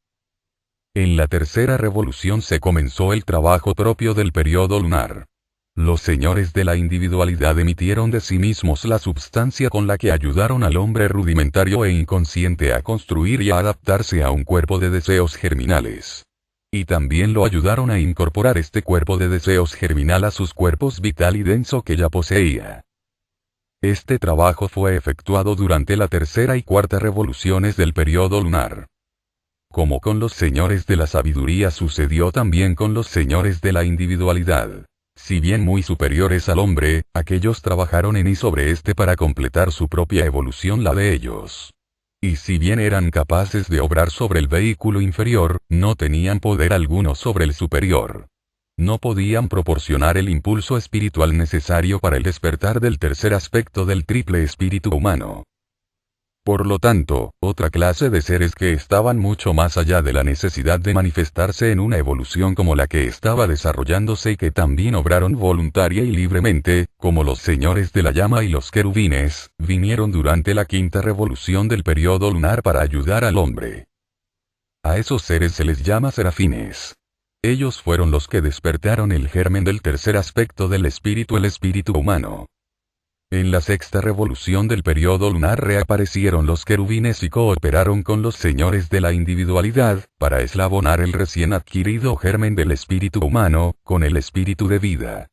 En la tercera revolución se comenzó el trabajo propio del periodo lunar. Los señores de la individualidad emitieron de sí mismos la substancia con la que ayudaron al hombre rudimentario e inconsciente a construir y a adaptarse a un cuerpo de deseos germinales. Y también lo ayudaron a incorporar este cuerpo de deseos germinal a sus cuerpos vital y denso que ya poseía. Este trabajo fue efectuado durante la tercera y cuarta revoluciones del periodo lunar. Como con los señores de la sabiduría sucedió también con los señores de la individualidad. Si bien muy superiores al hombre, aquellos trabajaron en y sobre este para completar su propia evolución, la de ellos. Y si bien eran capaces de obrar sobre el vehículo inferior, no tenían poder alguno sobre el superior. No podían proporcionar el impulso espiritual necesario para el despertar del tercer aspecto del triple espíritu humano. Por lo tanto, otra clase de seres que estaban mucho más allá de la necesidad de manifestarse en una evolución como la que estaba desarrollándose y que también obraron voluntaria y libremente, como los señores de la llama y los querubines, vinieron durante la quinta revolución del periodo lunar para ayudar al hombre. A esos seres se les llama serafines. Ellos fueron los que despertaron el germen del tercer aspecto del espíritu, el espíritu humano. En la sexta revolución del periodo lunar reaparecieron los querubines y cooperaron con los señores de la individualidad, para eslabonar el recién adquirido germen del espíritu humano, con el espíritu de vida.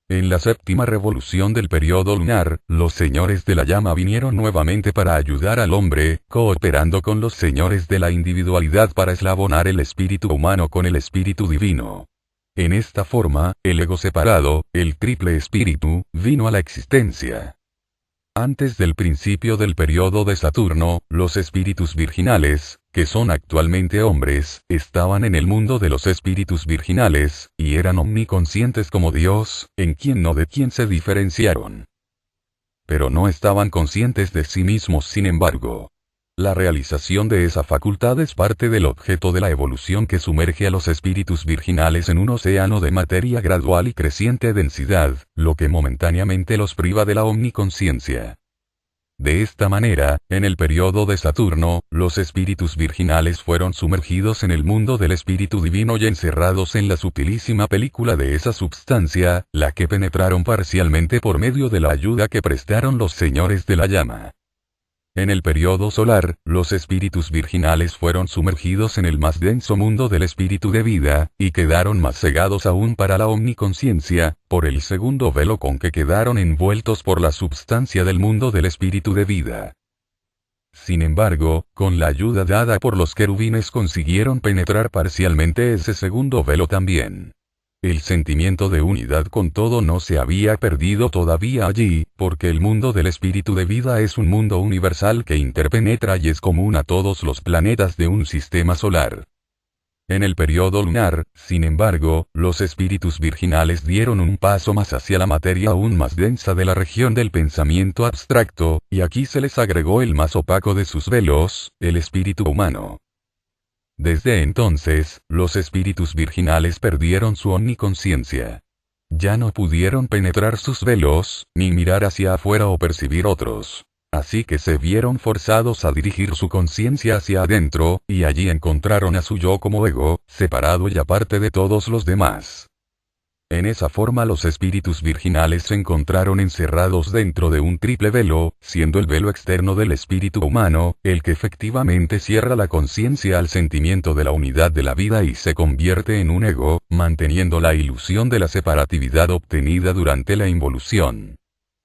En la séptima revolución del periodo lunar, los señores de la llama vinieron nuevamente para ayudar al hombre, cooperando con los señores de la individualidad para eslabonar el espíritu humano con el espíritu divino. En esta forma, el ego separado, el triple espíritu, vino a la existencia. Antes del principio del periodo de Saturno, los espíritus virginales, que son actualmente hombres, estaban en el mundo de los espíritus virginales, y eran omniconscientes como Dios, en quien no de quien se diferenciaron. Pero no estaban conscientes de sí mismos, sin embargo. La realización de esa facultad es parte del objeto de la evolución que sumerge a los espíritus virginales en un océano de materia gradual y creciente densidad, lo que momentáneamente los priva de la omniconsciencia. De esta manera, en el periodo de Saturno, los espíritus virginales fueron sumergidos en el mundo del espíritu divino y encerrados en la sutilísima película de esa substancia, la que penetraron parcialmente por medio de la ayuda que prestaron los señores de la llama. En el periodo solar, los espíritus virginales fueron sumergidos en el más denso mundo del espíritu de vida, y quedaron más cegados aún para la omniconsciencia, por el segundo velo con que quedaron envueltos por la substancia del mundo del espíritu de vida. Sin embargo, con la ayuda dada por los querubines consiguieron penetrar parcialmente ese segundo velo también. El sentimiento de unidad con todo no se había perdido todavía allí, porque el mundo del espíritu de vida es un mundo universal que interpenetra y es común a todos los planetas de un sistema solar. En el periodo lunar, sin embargo, los espíritus virginales dieron un paso más hacia la materia aún más densa de la región del pensamiento abstracto, y aquí se les agregó el más opaco de sus velos, el espíritu humano. Desde entonces, los espíritus virginales perdieron su omniconciencia. Ya no pudieron penetrar sus velos, ni mirar hacia afuera o percibir otros. Así que se vieron forzados a dirigir su conciencia hacia adentro, y allí encontraron a su yo como ego, separado y aparte de todos los demás. En esa forma los espíritus virginales se encontraron encerrados dentro de un triple velo, siendo el velo externo del espíritu humano, el que efectivamente cierra la conciencia al sentimiento de la unidad de la vida y se convierte en un ego, manteniendo la ilusión de la separatividad obtenida durante la involución.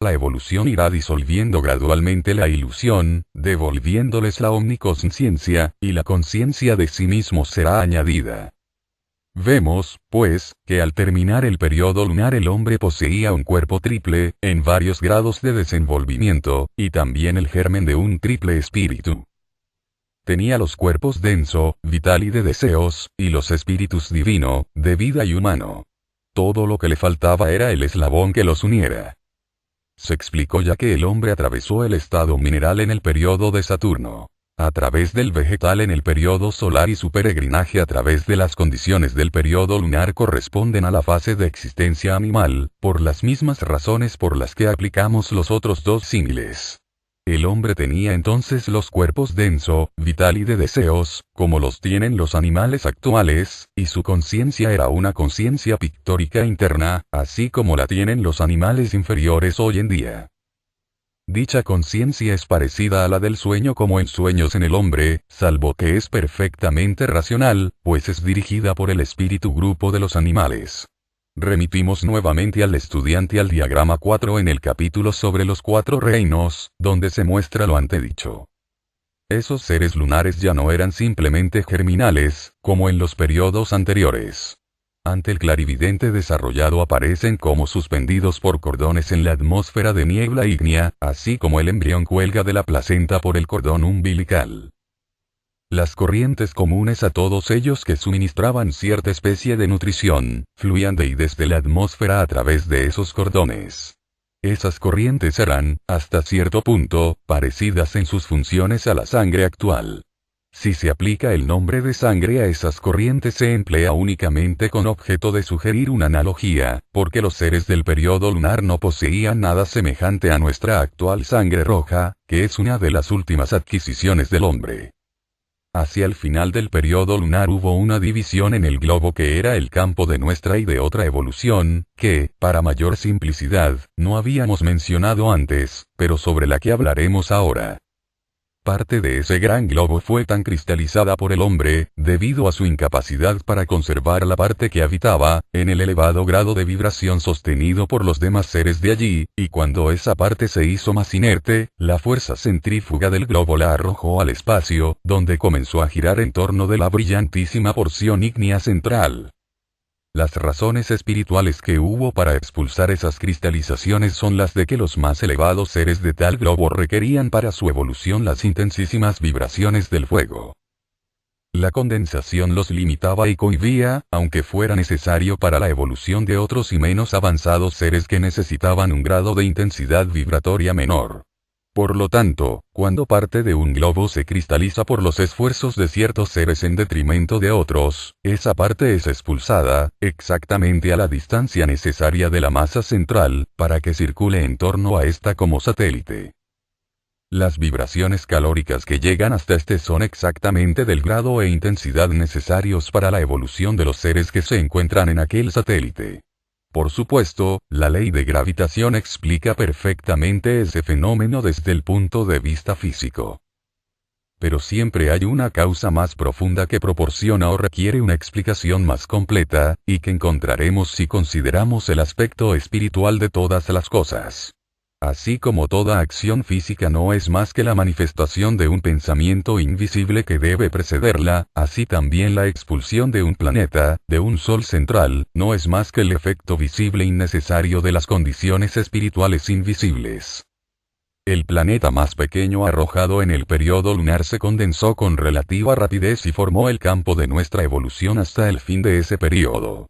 La evolución irá disolviendo gradualmente la ilusión, devolviéndoles la omniconsciencia, y la conciencia de sí mismos será añadida. Vemos, pues, que al terminar el periodo lunar el hombre poseía un cuerpo triple, en varios grados de desenvolvimiento, y también el germen de un triple espíritu. Tenía los cuerpos denso, vital y de deseos, y los espíritus divino, de vida y humano. Todo lo que le faltaba era el eslabón que los uniera. Se explicó ya que el hombre atravesó el estado mineral en el periodo de Saturno, a través del vegetal en el periodo solar y su peregrinaje a través de las condiciones del periodo lunar corresponden a la fase de existencia animal, por las mismas razones por las que aplicamos los otros dos símiles. El hombre tenía entonces los cuerpos denso, vital y de deseos, como los tienen los animales actuales, y su conciencia era una conciencia pictórica interna, así como la tienen los animales inferiores hoy en día. Dicha conciencia es parecida a la del sueño como en sueños en el hombre, salvo que es perfectamente racional, pues es dirigida por el espíritu grupo de los animales. Remitimos nuevamente al estudiante al diagrama 4 en el capítulo sobre los 4 reinos, donde se muestra lo antedicho. Esos seres lunares ya no eran simplemente germinales, como en los periodos anteriores. Ante el clarividente desarrollado aparecen como suspendidos por cordones en la atmósfera de niebla ígnea, así como el embrión cuelga de la placenta por el cordón umbilical. Las corrientes comunes a todos ellos que suministraban cierta especie de nutrición, fluían de y desde la atmósfera a través de esos cordones. Esas corrientes eran, hasta cierto punto, parecidas en sus funciones a la sangre actual. Si se aplica el nombre de sangre a esas corrientes se emplea únicamente con objeto de sugerir una analogía, porque los seres del periodo lunar no poseían nada semejante a nuestra actual sangre roja, que es una de las últimas adquisiciones del hombre. Hacia el final del periodo lunar hubo una división en el globo que era el campo de nuestra y de otra evolución, que, para mayor simplicidad, no habíamos mencionado antes, pero sobre la que hablaremos ahora. Parte de ese gran globo fue tan cristalizada por el hombre, debido a su incapacidad para conservar la parte que habitaba, en el elevado grado de vibración sostenido por los demás seres de allí, y cuando esa parte se hizo más inerte, la fuerza centrífuga del globo la arrojó al espacio, donde comenzó a girar en torno de la brillantísima porción ígnea central. Las razones espirituales que hubo para expulsar esas cristalizaciones son las de que los más elevados seres de tal globo requerían para su evolución las intensísimas vibraciones del fuego. La condensación los limitaba y cohibía, aunque fuera necesario para la evolución de otros y menos avanzados seres que necesitaban un grado de intensidad vibratoria menor. Por lo tanto, cuando parte de un globo se cristaliza por los esfuerzos de ciertos seres en detrimento de otros, esa parte es expulsada, exactamente a la distancia necesaria de la masa central, para que circule en torno a esta como satélite. Las vibraciones calóricas que llegan hasta este son exactamente del grado e intensidad necesarios para la evolución de los seres que se encuentran en aquel satélite. Por supuesto, la ley de gravitación explica perfectamente ese fenómeno desde el punto de vista físico. Pero siempre hay una causa más profunda que proporciona o requiere una explicación más completa, y que encontraremos si consideramos el aspecto espiritual de todas las cosas. Así como toda acción física no es más que la manifestación de un pensamiento invisible que debe precederla, así también la expulsión de un planeta, de un sol central, no es más que el efecto visible innecesario de las condiciones espirituales invisibles. El planeta más pequeño arrojado en el periodo lunar se condensó con relativa rapidez y formó el campo de nuestra evolución hasta el fin de ese periodo.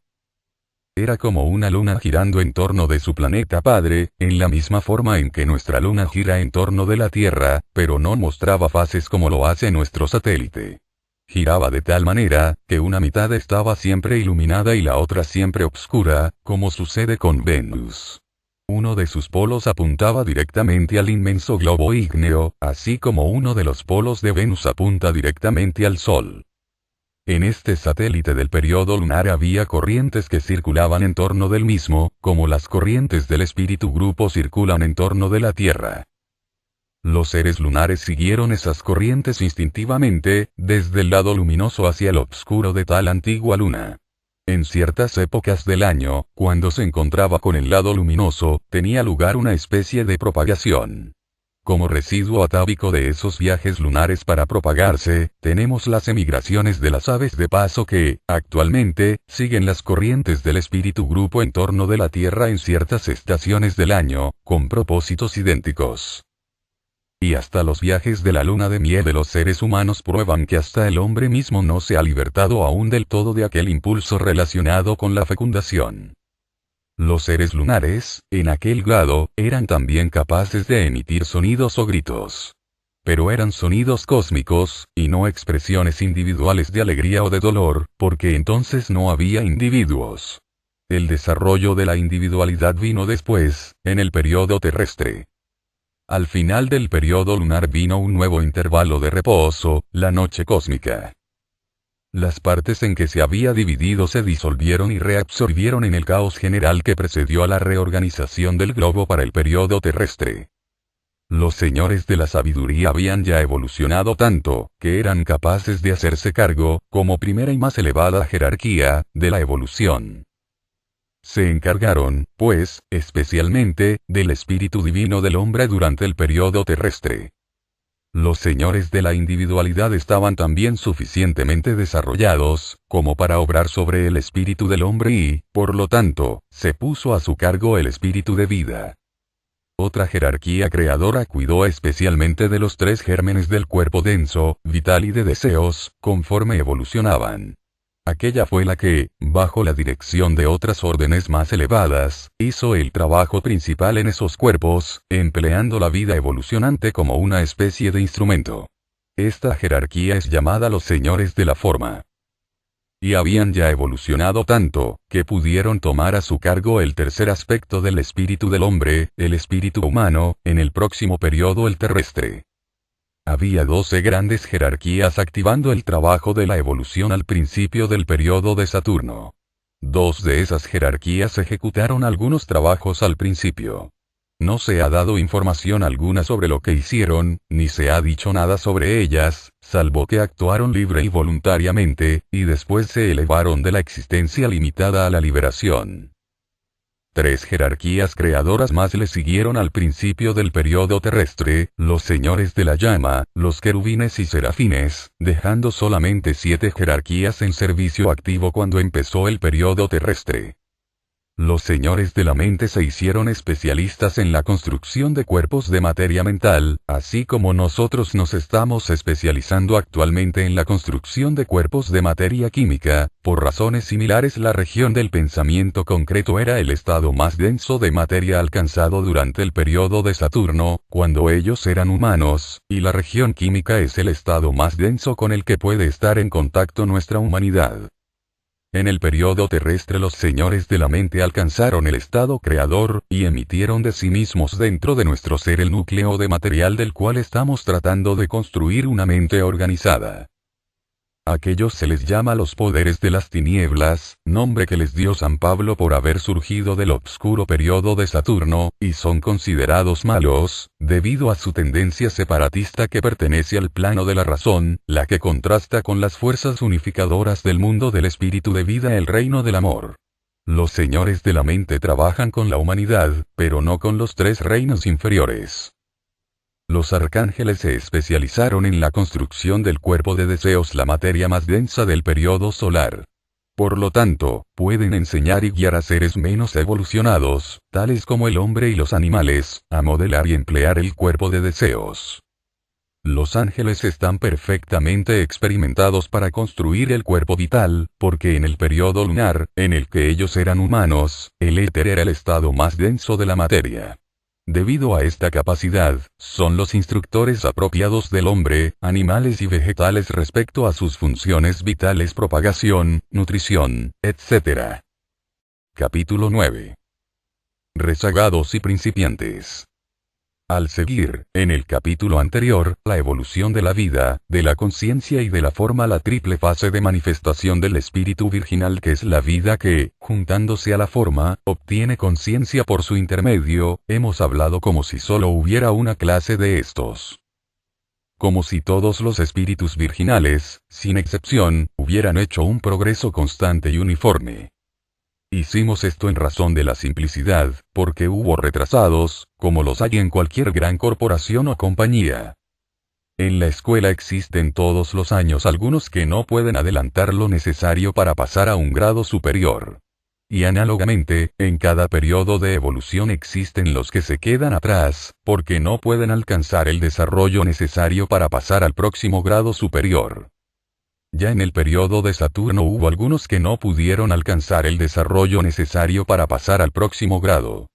Era como una luna girando en torno de su planeta padre, en la misma forma en que nuestra luna gira en torno de la Tierra, pero no mostraba fases como lo hace nuestro satélite. Giraba de tal manera, que una mitad estaba siempre iluminada y la otra siempre obscura, como sucede con Venus. Uno de sus polos apuntaba directamente al inmenso globo ígneo, así como uno de los polos de Venus apunta directamente al Sol. En este satélite del periodo lunar había corrientes que circulaban en torno del mismo, como las corrientes del espíritu grupo circulan en torno de la Tierra. Los seres lunares siguieron esas corrientes instintivamente, desde el lado luminoso hacia el obscuro de tal antigua luna. En ciertas épocas del año, cuando se encontraba con el lado luminoso, tenía lugar una especie de propagación. Como residuo atávico de esos viajes lunares para propagarse, tenemos las emigraciones de las aves de paso que, actualmente, siguen las corrientes del espíritu grupo en torno de la Tierra en ciertas estaciones del año, con propósitos idénticos. Y hasta los viajes de la luna de miel de los seres humanos prueban que hasta el hombre mismo no se ha libertado aún del todo de aquel impulso relacionado con la fecundación. Los seres lunares, en aquel grado, eran también capaces de emitir sonidos o gritos. Pero eran sonidos cósmicos, y no expresiones individuales de alegría o de dolor, porque entonces no había individuos. El desarrollo de la individualidad vino después, en el periodo terrestre. Al final del periodo lunar vino un nuevo intervalo de reposo, la noche cósmica. Las partes en que se había dividido se disolvieron y reabsorbieron en el caos general que precedió a la reorganización del globo para el periodo terrestre. Los señores de la sabiduría habían ya evolucionado tanto, que eran capaces de hacerse cargo, como primera y más elevada jerarquía, de la evolución. Se encargaron, pues, especialmente, del espíritu divino del hombre durante el periodo terrestre. Los señores de la individualidad estaban también suficientemente desarrollados, como para obrar sobre el espíritu del hombre y, por lo tanto, se puso a su cargo el espíritu de vida. Otra jerarquía creadora cuidó especialmente de los tres gérmenes del cuerpo denso, vital y de deseos, conforme evolucionaban. Aquella fue la que, bajo la dirección de otras órdenes más elevadas, hizo el trabajo principal en esos cuerpos, empleando la vida evolucionante como una especie de instrumento. Esta jerarquía es llamada los señores de la forma. Y habían ya evolucionado tanto, que pudieron tomar a su cargo el tercer aspecto del espíritu del hombre, el espíritu humano, en el próximo periodo el terrestre. Había 12 grandes jerarquías activando el trabajo de la evolución al principio del periodo de Saturno. 2 de esas jerarquías ejecutaron algunos trabajos al principio. No se ha dado información alguna sobre lo que hicieron, ni se ha dicho nada sobre ellas, salvo que actuaron libre y voluntariamente, y después se elevaron de la existencia limitada a la liberación. 3 jerarquías creadoras más le siguieron al principio del periodo terrestre, los señores de la llama, los querubines y serafines, dejando solamente 7 jerarquías en servicio activo cuando empezó el periodo terrestre. Los señores de la mente se hicieron especialistas en la construcción de cuerpos de materia mental, así como nosotros nos estamos especializando actualmente en la construcción de cuerpos de materia química. Por razones similares, la región del pensamiento concreto era el estado más denso de materia alcanzado durante el periodo de Saturno, cuando ellos eran humanos, y la región química es el estado más denso con el que puede estar en contacto nuestra humanidad. En el periodo terrestre los señores de la mente alcanzaron el estado creador, y emitieron de sí mismos dentro de nuestro ser el núcleo de material del cual estamos tratando de construir una mente organizada. Aquellos se les llama los poderes de las tinieblas, nombre que les dio San Pablo por haber surgido del obscuro periodo de Saturno, y son considerados malos, debido a su tendencia separatista que pertenece al plano de la razón, la que contrasta con las fuerzas unificadoras del mundo del espíritu de vida, el reino del amor. Los señores de la mente trabajan con la humanidad, pero no con los 3 reinos inferiores. Los arcángeles se especializaron en la construcción del cuerpo de deseos, la materia más densa del periodo solar. Por lo tanto, pueden enseñar y guiar a seres menos evolucionados, tales como el hombre y los animales, a modelar y emplear el cuerpo de deseos. Los ángeles están perfectamente experimentados para construir el cuerpo vital, porque en el periodo lunar, en el que ellos eran humanos, el éter era el estado más denso de la materia. Debido a esta capacidad, son los instructores apropiados del hombre, animales y vegetales respecto a sus funciones vitales: propagación, nutrición, etc. Capítulo 9. Rezagados y principiantes. Al seguir, en el capítulo anterior, la evolución de la vida, de la conciencia y de la forma, la triple fase de manifestación del espíritu virginal, que es la vida que, juntándose a la forma, obtiene conciencia por su intermedio, hemos hablado como si solo hubiera una clase de estos. Como si todos los espíritus virginales, sin excepción, hubieran hecho un progreso constante y uniforme. Hicimos esto en razón de la simplicidad, porque hubo retrasados, como los hay en cualquier gran corporación o compañía. En la escuela existen todos los años algunos que no pueden adelantar lo necesario para pasar a un grado superior. Y análogamente, en cada periodo de evolución existen los que se quedan atrás, porque no pueden alcanzar el desarrollo necesario para pasar al próximo grado superior. Ya en el periodo de Saturno hubo algunos que no pudieron alcanzar el desarrollo necesario para pasar al próximo grado.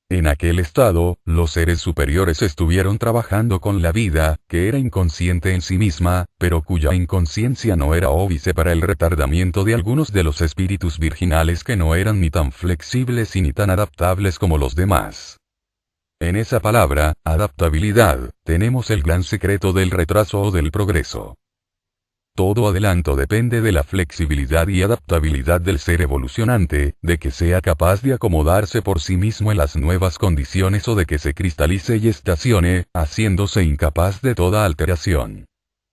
En aquel estado, los seres superiores estuvieron trabajando con la vida, que era inconsciente en sí misma, pero cuya inconsciencia no era óbice para el retardamiento de algunos de los espíritus virginales que no eran ni tan flexibles y ni tan adaptables como los demás. En esa palabra, adaptabilidad, tenemos el gran secreto del retraso o del progreso. Todo adelanto depende de la flexibilidad y adaptabilidad del ser evolucionante, de que sea capaz de acomodarse por sí mismo en las nuevas condiciones o de que se cristalice y estacione, haciéndose incapaz de toda alteración.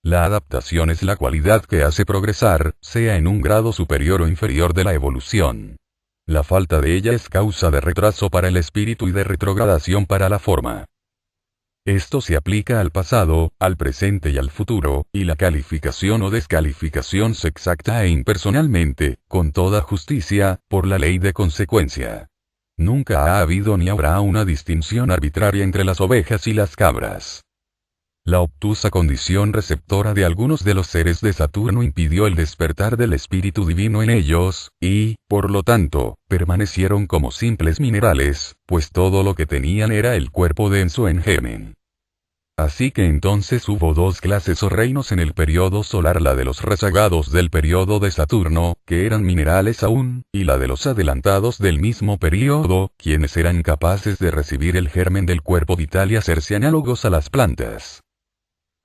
La adaptación es la cualidad que hace progresar, sea en un grado superior o inferior de la evolución. La falta de ella es causa de retraso para el espíritu y de retrogradación para la forma. Esto se aplica al pasado, al presente y al futuro, y la calificación o descalificación se exacta e impersonalmente, con toda justicia, por la ley de consecuencia. Nunca ha habido ni habrá una distinción arbitraria entre las ovejas y las cabras. La obtusa condición receptora de algunos de los seres de Saturno impidió el despertar del espíritu divino en ellos, y, por lo tanto, permanecieron como simples minerales, pues todo lo que tenían era el cuerpo denso en germen. Así que entonces hubo dos clases o reinos en el periodo solar: la de los rezagados del periodo de Saturno, que eran minerales aún, y la de los adelantados del mismo periodo, quienes eran capaces de recibir el germen del cuerpo vital y hacerse análogos a las plantas.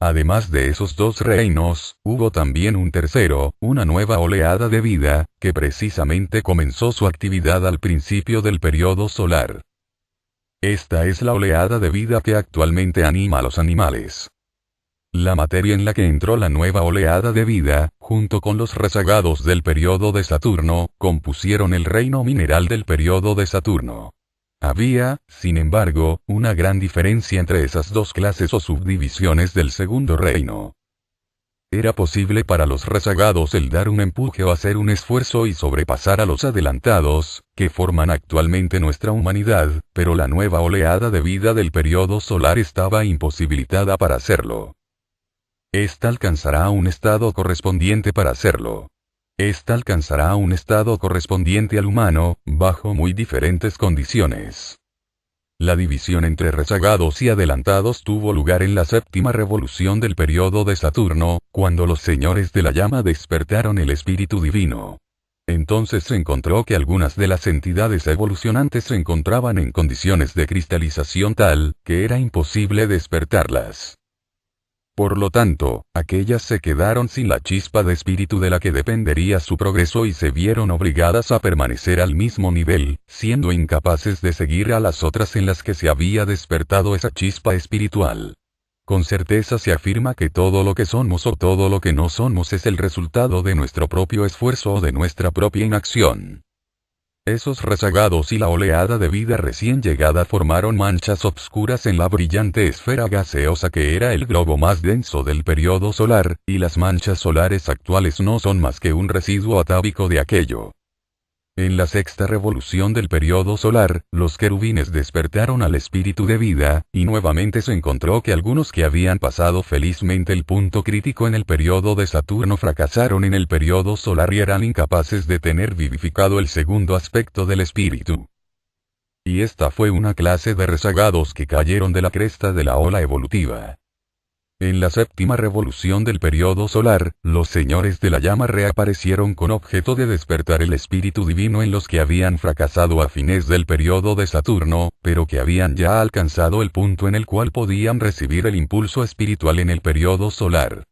Además de esos dos reinos, hubo también un tercero, una nueva oleada de vida, que precisamente comenzó su actividad al principio del periodo solar. Esta es la oleada de vida que actualmente anima a los animales. La materia en la que entró la nueva oleada de vida, junto con los rezagados del periodo de Saturno, compusieron el reino mineral del periodo de Saturno. Había, sin embargo, una gran diferencia entre esas dos clases o subdivisiones del segundo reino. Era posible para los rezagados el dar un empuje o hacer un esfuerzo y sobrepasar a los adelantados, que forman actualmente nuestra humanidad, pero la nueva oleada de vida del periodo solar estaba imposibilitada para hacerlo. Esta alcanzará un estado correspondiente para hacerlo. Esta alcanzará un estado correspondiente al humano, bajo muy diferentes condiciones. La división entre rezagados y adelantados tuvo lugar en la séptima revolución del periodo de Saturno, cuando los señores de la llama despertaron el espíritu divino. Entonces se encontró que algunas de las entidades evolucionantes se encontraban en condiciones de cristalización tal, que era imposible despertarlas. Por lo tanto, aquellas se quedaron sin la chispa de espíritu de la que dependería su progreso y se vieron obligadas a permanecer al mismo nivel, siendo incapaces de seguir a las otras en las que se había despertado esa chispa espiritual. Con certeza se afirma que todo lo que somos o todo lo que no somos es el resultado de nuestro propio esfuerzo o de nuestra propia inacción. Esos rezagados y la oleada de vida recién llegada formaron manchas obscuras en la brillante esfera gaseosa que era el globo más denso del periodo solar, y las manchas solares actuales no son más que un residuo atávico de aquello. En la sexta revolución del periodo solar, los querubines despertaron al espíritu de vida, y nuevamente se encontró que algunos que habían pasado felizmente el punto crítico en el periodo de Saturno fracasaron en el periodo solar y eran incapaces de tener vivificado el segundo aspecto del espíritu. Y esta fue una clase de rezagados que cayeron de la cresta de la ola evolutiva. En la séptima revolución del periodo solar, los señores de la llama reaparecieron con objeto de despertar el espíritu divino en los que habían fracasado a fines del periodo de Saturno, pero que habían ya alcanzado el punto en el cual podían recibir el impulso espiritual en el periodo solar.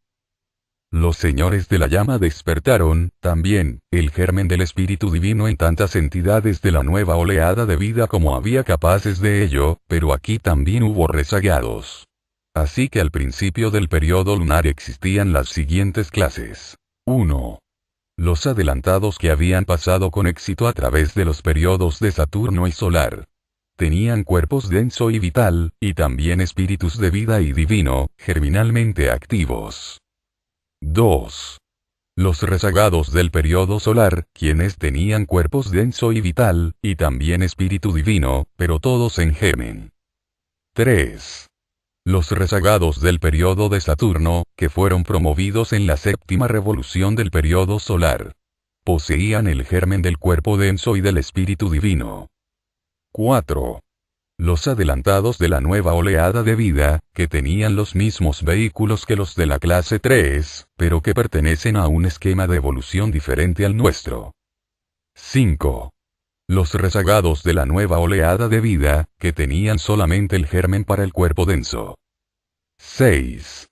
Los señores de la llama despertaron, también, el germen del espíritu divino en tantas entidades de la nueva oleada de vida como había capaces de ello, pero aquí también hubo rezagados. Así que al principio del periodo lunar existían las siguientes clases. 1. Los adelantados que habían pasado con éxito a través de los periodos de Saturno y solar. Tenían cuerpos denso y vital, y también espíritus de vida y divino, germinalmente activos. 2. Los rezagados del periodo solar, quienes tenían cuerpos denso y vital, y también espíritu divino, pero todos en germen. 3. Los rezagados del periodo de Saturno, que fueron promovidos en la séptima revolución del periodo solar. Poseían el germen del cuerpo denso y del espíritu divino. 4. Los adelantados de la nueva oleada de vida, que tenían los mismos vehículos que los de la clase 3, pero que pertenecen a un esquema de evolución diferente al nuestro. 5. Los rezagados de la nueva oleada de vida, que tenían solamente el germen para el cuerpo denso. 6.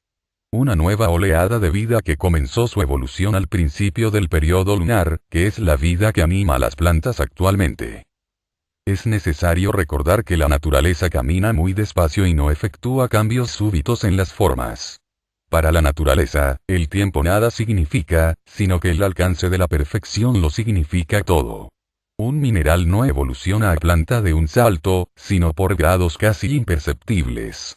Una nueva oleada de vida que comenzó su evolución al principio del periodo lunar, que es la vida que anima a las plantas actualmente. Es necesario recordar que la naturaleza camina muy despacio y no efectúa cambios súbitos en las formas. Para la naturaleza, el tiempo nada significa, sino que el alcance de la perfección lo significa todo. Un mineral no evoluciona a planta de un salto, sino por grados casi imperceptibles.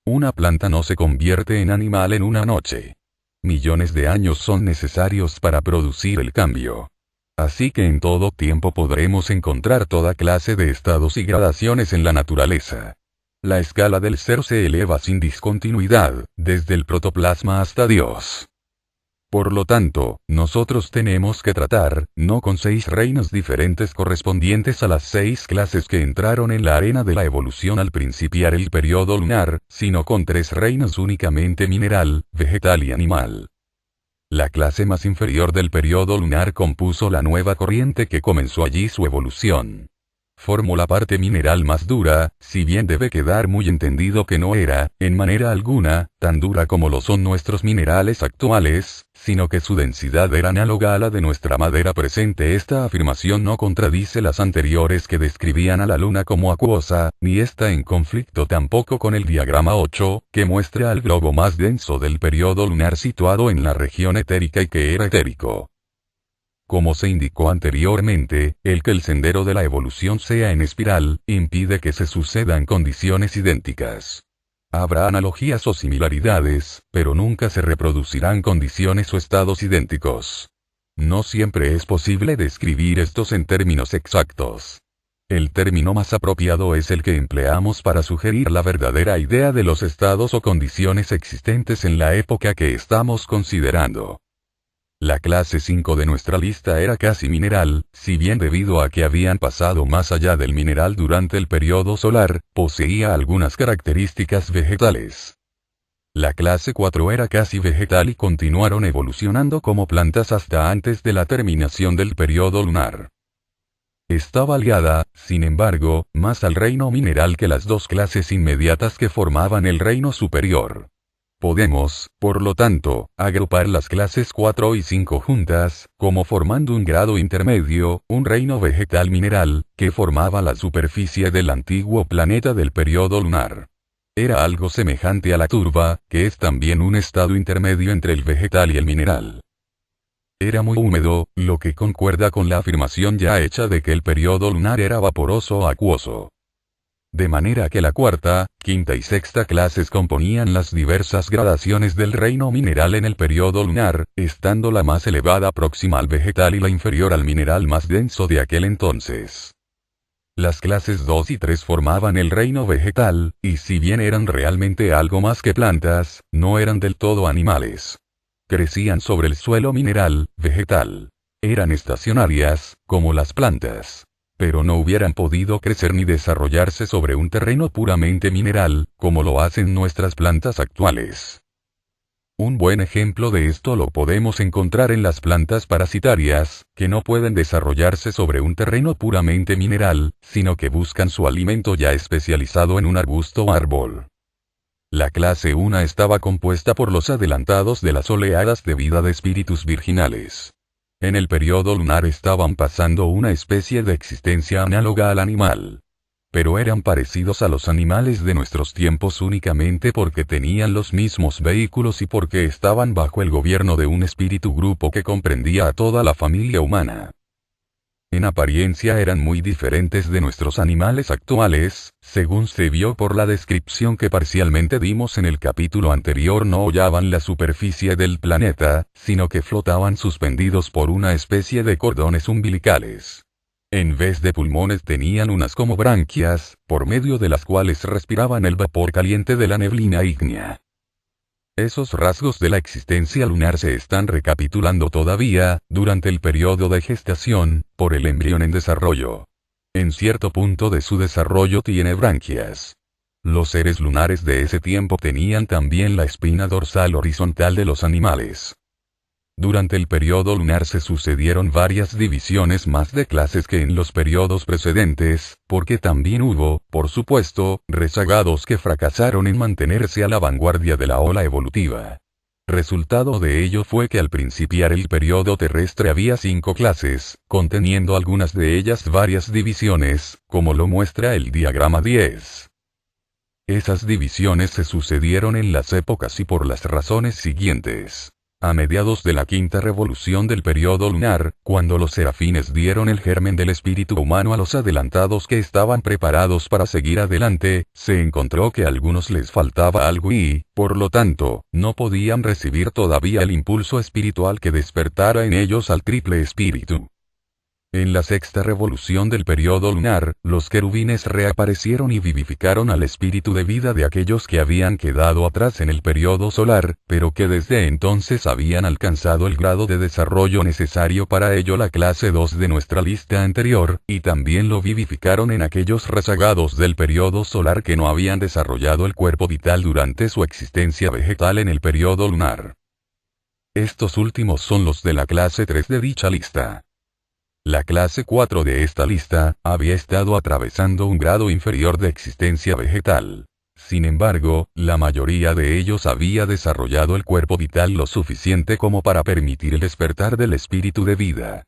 Una planta no se convierte en animal en una noche. Millones de años son necesarios para producir el cambio. Así que en todo tiempo podremos encontrar toda clase de estados y gradaciones en la naturaleza. La escala del ser se eleva sin discontinuidad, desde el protoplasma hasta Dios. Por lo tanto, nosotros tenemos que tratar, no con 6 reinos diferentes correspondientes a las 6 clases que entraron en la arena de la evolución al principiar el periodo lunar, sino con 3 reinos únicamente mineral, vegetal y animal. La clase más inferior del periodo lunar compuso la nueva corriente que comenzó allí su evolución. Formó la parte mineral más dura, si bien debe quedar muy entendido que no era, en manera alguna, tan dura como lo son nuestros minerales actuales, sino que su densidad era análoga a la de nuestra madera presente. Esta afirmación no contradice las anteriores que describían a la luna como acuosa, ni está en conflicto tampoco con el diagrama 8, que muestra al globo más denso del periodo lunar situado en la región etérica y que era etérico. Como se indicó anteriormente, el que el sendero de la evolución sea en espiral, impide que se sucedan condiciones idénticas. Habrá analogías o similaridades, pero nunca se reproducirán condiciones o estados idénticos. No siempre es posible describir estos en términos exactos. El término más apropiado es el que empleamos para sugerir la verdadera idea de los estados o condiciones existentes en la época que estamos considerando. La clase 5 de nuestra lista era casi mineral, si bien debido a que habían pasado más allá del mineral durante el periodo solar, poseía algunas características vegetales. La clase 4 era casi vegetal y continuaron evolucionando como plantas hasta antes de la terminación del periodo lunar. Estaba ligada, sin embargo, más al reino mineral que las 2 clases inmediatas que formaban el reino superior. Podemos, por lo tanto, agrupar las clases 4 y 5 juntas, como formando un grado intermedio, un reino vegetal mineral, que formaba la superficie del antiguo planeta del periodo lunar. Era algo semejante a la turba, que es también un estado intermedio entre el vegetal y el mineral. Era muy húmedo, lo que concuerda con la afirmación ya hecha de que el periodo lunar era vaporoso o acuoso. De manera que la cuarta, quinta y sexta clases componían las diversas gradaciones del reino mineral en el periodo lunar, estando la más elevada próxima al vegetal y la inferior al mineral más denso de aquel entonces. Las clases 2 y 3 formaban el reino vegetal, y si bien eran realmente algo más que plantas, no eran del todo animales. Crecían sobre el suelo mineral, vegetal. Eran estacionarias, como las plantas. Pero no hubieran podido crecer ni desarrollarse sobre un terreno puramente mineral, como lo hacen nuestras plantas actuales. Un buen ejemplo de esto lo podemos encontrar en las plantas parasitarias, que no pueden desarrollarse sobre un terreno puramente mineral, sino que buscan su alimento ya especializado en un arbusto o árbol. La clase 1 estaba compuesta por los adelantados de las oleadas de vida de espíritus virginales. En el periodo lunar estaban pasando una especie de existencia análoga al animal. Pero eran parecidos a los animales de nuestros tiempos únicamente porque tenían los mismos vehículos y porque estaban bajo el gobierno de un espíritu grupo que comprendía a toda la familia humana. En apariencia eran muy diferentes de nuestros animales actuales, según se vio por la descripción que parcialmente dimos en el capítulo anterior. No hollaban la superficie del planeta, sino que flotaban suspendidos por una especie de cordones umbilicales. En vez de pulmones tenían unas como branquias, por medio de las cuales respiraban el vapor caliente de la neblina ígnea. Esos rasgos de la existencia lunar se están recapitulando todavía, durante el periodo de gestación, por el embrión en desarrollo. En cierto punto de su desarrollo tiene branquias. Los seres lunares de ese tiempo tenían también la espina dorsal horizontal de los animales. Durante el periodo lunar se sucedieron varias divisiones más de clases que en los periodos precedentes, porque también hubo, por supuesto, rezagados que fracasaron en mantenerse a la vanguardia de la ola evolutiva. Resultado de ello fue que al principiar el periodo terrestre había 5 clases, conteniendo algunas de ellas varias divisiones, como lo muestra el diagrama 10. Esas divisiones se sucedieron en las épocas y por las razones siguientes. A mediados de la quinta revolución del periodo lunar, cuando los serafines dieron el germen del espíritu humano a los adelantados que estaban preparados para seguir adelante, se encontró que a algunos les faltaba algo y, por lo tanto, no podían recibir todavía el impulso espiritual que despertara en ellos al triple espíritu. En la sexta revolución del periodo lunar, los querubines reaparecieron y vivificaron al espíritu de vida de aquellos que habían quedado atrás en el periodo solar, pero que desde entonces habían alcanzado el grado de desarrollo necesario para ello, la clase 2 de nuestra lista anterior, y también lo vivificaron en aquellos rezagados del periodo solar que no habían desarrollado el cuerpo vital durante su existencia vegetal en el periodo lunar. Estos últimos son los de la clase 3 de dicha lista. La clase 4 de esta lista, había estado atravesando un grado inferior de existencia vegetal. Sin embargo, la mayoría de ellos había desarrollado el cuerpo vital lo suficiente como para permitir el despertar del espíritu de vida.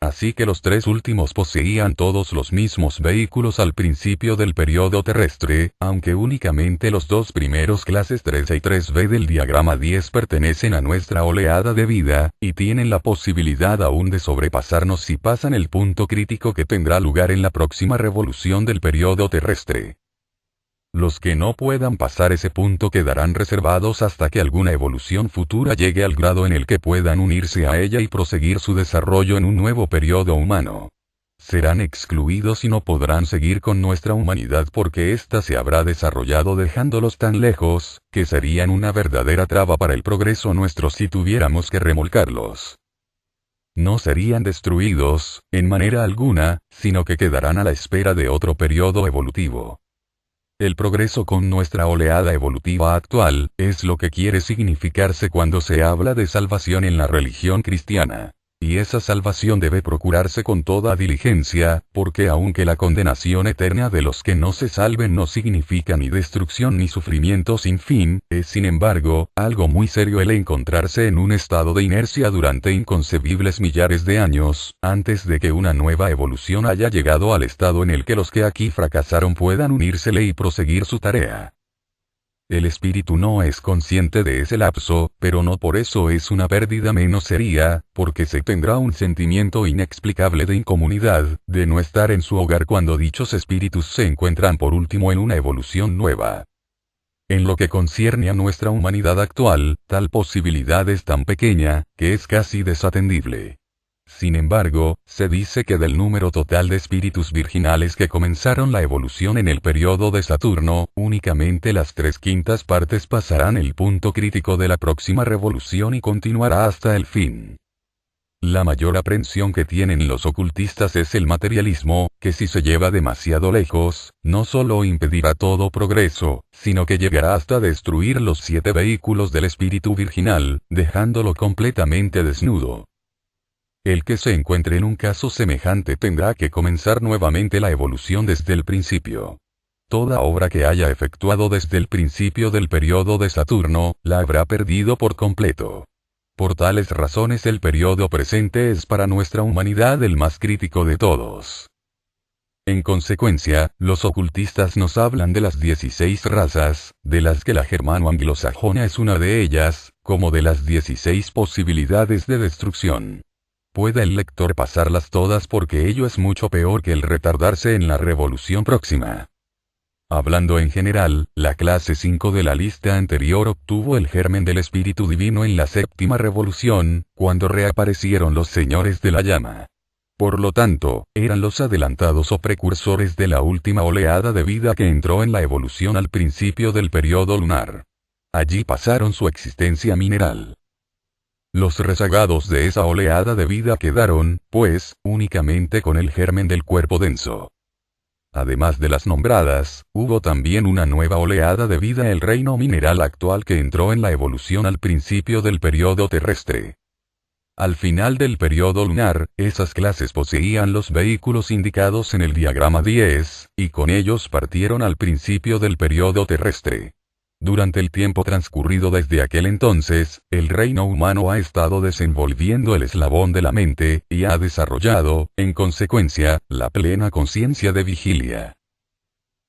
Así que los 3 últimos poseían todos los mismos vehículos al principio del periodo terrestre, aunque únicamente los 2 primeros clases 3 y 3b del diagrama 10 pertenecen a nuestra oleada de vida, y tienen la posibilidad aún de sobrepasarnos si pasan el punto crítico que tendrá lugar en la próxima revolución del periodo terrestre. Los que no puedan pasar ese punto quedarán reservados hasta que alguna evolución futura llegue al grado en el que puedan unirse a ella y proseguir su desarrollo en un nuevo periodo humano. Serán excluidos y no podrán seguir con nuestra humanidad porque ésta se habrá desarrollado dejándolos tan lejos, que serían una verdadera traba para el progreso nuestro si tuviéramos que remolcarlos. No serían destruidos, en manera alguna, sino que quedarán a la espera de otro periodo evolutivo. El progreso con nuestra oleada evolutiva actual, es lo que quiere significarse cuando se habla de salvación en la religión cristiana. Y esa salvación debe procurarse con toda diligencia, porque aunque la condenación eterna de los que no se salven no significa ni destrucción ni sufrimiento sin fin, es sin embargo, algo muy serio el encontrarse en un estado de inercia durante inconcebibles millares de años, antes de que una nueva evolución haya llegado al estado en el que los que aquí fracasaron puedan unírsele y proseguir su tarea. El espíritu no es consciente de ese lapso, pero no por eso es una pérdida menos seria, porque se tendrá un sentimiento inexplicable de incomunidad, de no estar en su hogar cuando dichos espíritus se encuentran por último en una evolución nueva. En lo que concierne a nuestra humanidad actual, tal posibilidad es tan pequeña, que es casi desatendible. Sin embargo, se dice que del número total de espíritus virginales que comenzaron la evolución en el periodo de Saturno, únicamente las 3/5 partes pasarán el punto crítico de la próxima revolución y continuará hasta el fin. La mayor aprensión que tienen los ocultistas es el materialismo, que si se lleva demasiado lejos, no solo impedirá todo progreso, sino que llegará hasta destruir los 7 vehículos del espíritu virginal, dejándolo completamente desnudo. El que se encuentre en un caso semejante tendrá que comenzar nuevamente la evolución desde el principio. Toda obra que haya efectuado desde el principio del periodo de Saturno, la habrá perdido por completo. Por tales razones el periodo presente es para nuestra humanidad el más crítico de todos. En consecuencia, los ocultistas nos hablan de las 16 razas, de las que la germano-anglosajona es una de ellas, como de las 16 posibilidades de destrucción. Puede el lector pasarlas todas porque ello es mucho peor que el retardarse en la revolución próxima. Hablando en general, la clase 5 de la lista anterior obtuvo el germen del espíritu divino en la séptima revolución, cuando reaparecieron los señores de la llama. Por lo tanto, eran los adelantados o precursores de la última oleada de vida que entró en la evolución al principio del periodo lunar. Allí pasaron su existencia mineral. Los rezagados de esa oleada de vida quedaron, pues, únicamente con el germen del cuerpo denso. Además de las nombradas, hubo también una nueva oleada de vida, el reino mineral actual, que entró en la evolución al principio del periodo terrestre. Al final del periodo lunar, esas clases poseían los vehículos indicados en el diagrama 10, y con ellos partieron al principio del periodo terrestre. Durante el tiempo transcurrido desde aquel entonces, el reino humano ha estado desenvolviendo el eslabón de la mente, y ha desarrollado, en consecuencia, la plena conciencia de vigilia.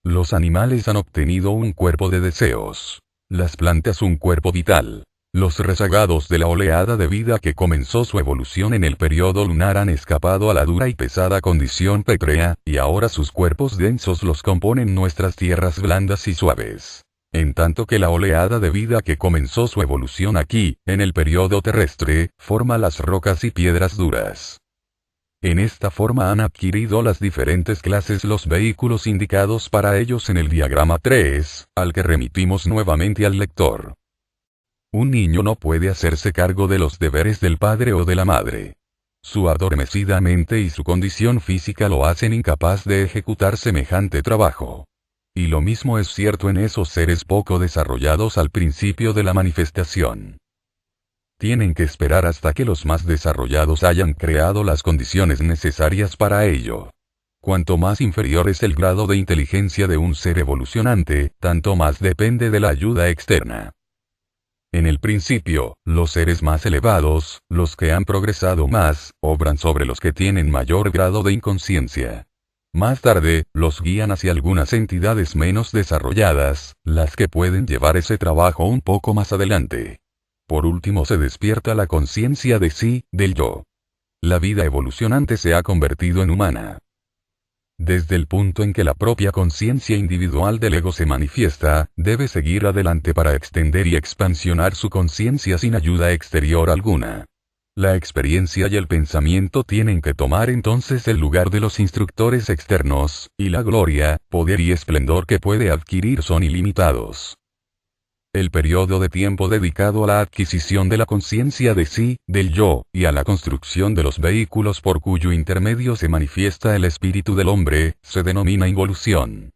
Los animales han obtenido un cuerpo de deseos. Las plantas un cuerpo vital. Los rezagados de la oleada de vida que comenzó su evolución en el periodo lunar han escapado a la dura y pesada condición pétrea, y ahora sus cuerpos densos los componen nuestras tierras blandas y suaves. En tanto que la oleada de vida que comenzó su evolución aquí, en el periodo terrestre, forma las rocas y piedras duras. En esta forma han adquirido las diferentes clases los vehículos indicados para ellos en el diagrama 3, al que remitimos nuevamente al lector. Un niño no puede hacerse cargo de los deberes del padre o de la madre. Su adormecida mente y su condición física lo hacen incapaz de ejecutar semejante trabajo. Y lo mismo es cierto en esos seres poco desarrollados al principio de la manifestación. Tienen que esperar hasta que los más desarrollados hayan creado las condiciones necesarias para ello. Cuanto más inferior es el grado de inteligencia de un ser evolucionante, tanto más depende de la ayuda externa. En el principio, los seres más elevados, los que han progresado más, obran sobre los que tienen mayor grado de inconsciencia. Más tarde, los guían hacia algunas entidades menos desarrolladas, las que pueden llevar ese trabajo un poco más adelante. Por último se despierta la conciencia de sí, del yo. La vida evolucionante se ha convertido en humana. Desde el punto en que la propia conciencia individual del ego se manifiesta, debe seguir adelante para extender y expansionar su conciencia sin ayuda exterior alguna. La experiencia y el pensamiento tienen que tomar entonces el lugar de los instructores externos, y la gloria, poder y esplendor que puede adquirir son ilimitados. El periodo de tiempo dedicado a la adquisición de la conciencia de sí, del yo, y a la construcción de los vehículos por cuyo intermedio se manifiesta el espíritu del hombre, se denomina involución.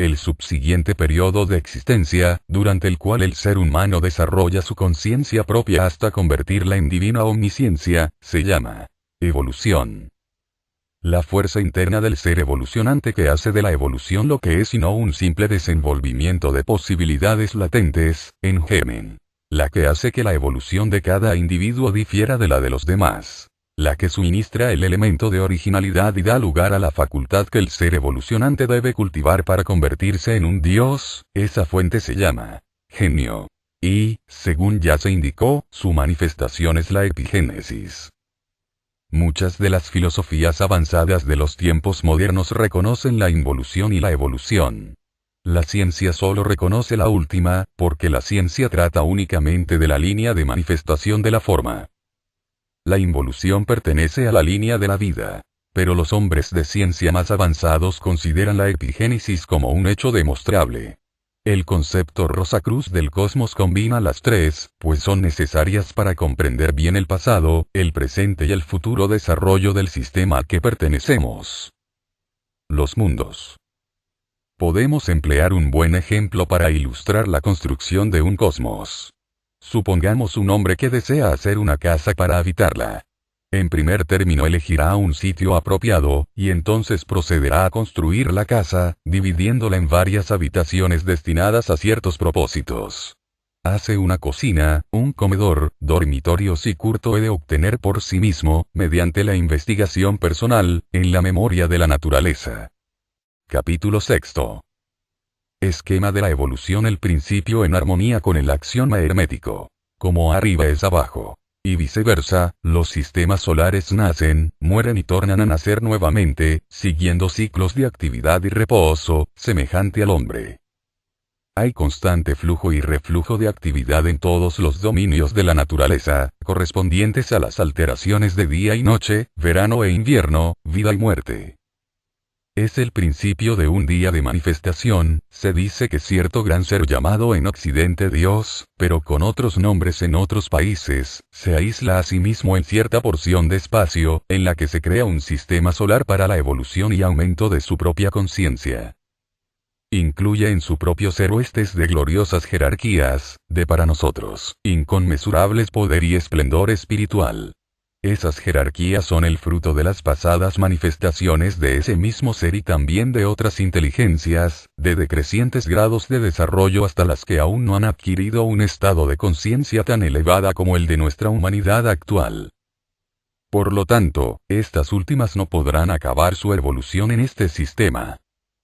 El subsiguiente periodo de existencia, durante el cual el ser humano desarrolla su conciencia propia hasta convertirla en divina omnisciencia, se llama evolución. La fuerza interna del ser evolucionante que hace de la evolución lo que es y no un simple desenvolvimiento de posibilidades latentes, en germen. La que hace que la evolución de cada individuo difiera de la de los demás. la que suministra el elemento de originalidad y da lugar a la facultad que el ser evolucionante debe cultivar para convertirse en un dios. Esa fuente se llama genio. Y, según ya se indicó, su manifestación es la epigénesis. Muchas de las filosofías avanzadas de los tiempos modernos reconocen la involución y la evolución. La ciencia solo reconoce la última, porque la ciencia trata únicamente de la línea de manifestación de la forma. La involución pertenece a la línea de la vida. Pero los hombres de ciencia más avanzados consideran la epigénesis como un hecho demostrable. El concepto Rosacruz del cosmos combina las tres, pues son necesarias para comprender bien el pasado, el presente y el futuro desarrollo del sistema al que pertenecemos. Los mundos. Podemos emplear un buen ejemplo para ilustrar la construcción de un cosmos. Supongamos un hombre que desea hacer una casa para habitarla. En primer término elegirá un sitio apropiado, y entonces procederá a construir la casa, dividiéndola en varias habitaciones destinadas a ciertos propósitos. Hace una cocina, un comedor, dormitorios y curto he de obtener por sí mismo, mediante la investigación personal, en la memoria de la naturaleza. Capítulo 6. Esquema de la evolución. El principio en armonía con el axioma hermético. Como arriba es abajo. Y viceversa, los sistemas solares nacen, mueren y tornan a nacer nuevamente, siguiendo ciclos de actividad y reposo, semejante al hombre. Hay constante flujo y reflujo de actividad en todos los dominios de la naturaleza, correspondientes a las alteraciones de día y noche, verano e invierno, vida y muerte. Es el principio de un día de manifestación. Se dice que cierto gran ser llamado en Occidente Dios, pero con otros nombres en otros países, se aísla a sí mismo en cierta porción de espacio, en la que se crea un sistema solar para la evolución y aumento de su propia conciencia. Incluye en su propio ser huestes de gloriosas jerarquías, de para nosotros, inconmensurables poder y esplendor espiritual. Esas jerarquías son el fruto de las pasadas manifestaciones de ese mismo ser y también de otras inteligencias, de decrecientes grados de desarrollo hasta las que aún no han adquirido un estado de conciencia tan elevada como el de nuestra humanidad actual. Por lo tanto, estas últimas no podrán acabar su evolución en este sistema.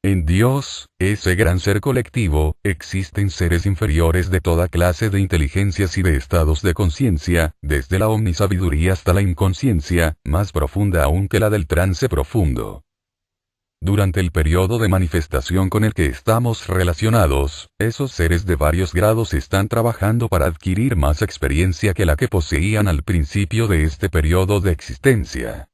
En Dios, ese gran ser colectivo, existen seres inferiores de toda clase de inteligencias y de estados de conciencia, desde la omnisabiduría hasta la inconsciencia, más profunda aún que la del trance profundo. Durante el periodo de manifestación con el que estamos relacionados, esos seres de varios grados están trabajando para adquirir más experiencia que la que poseían al principio de este periodo de existencia.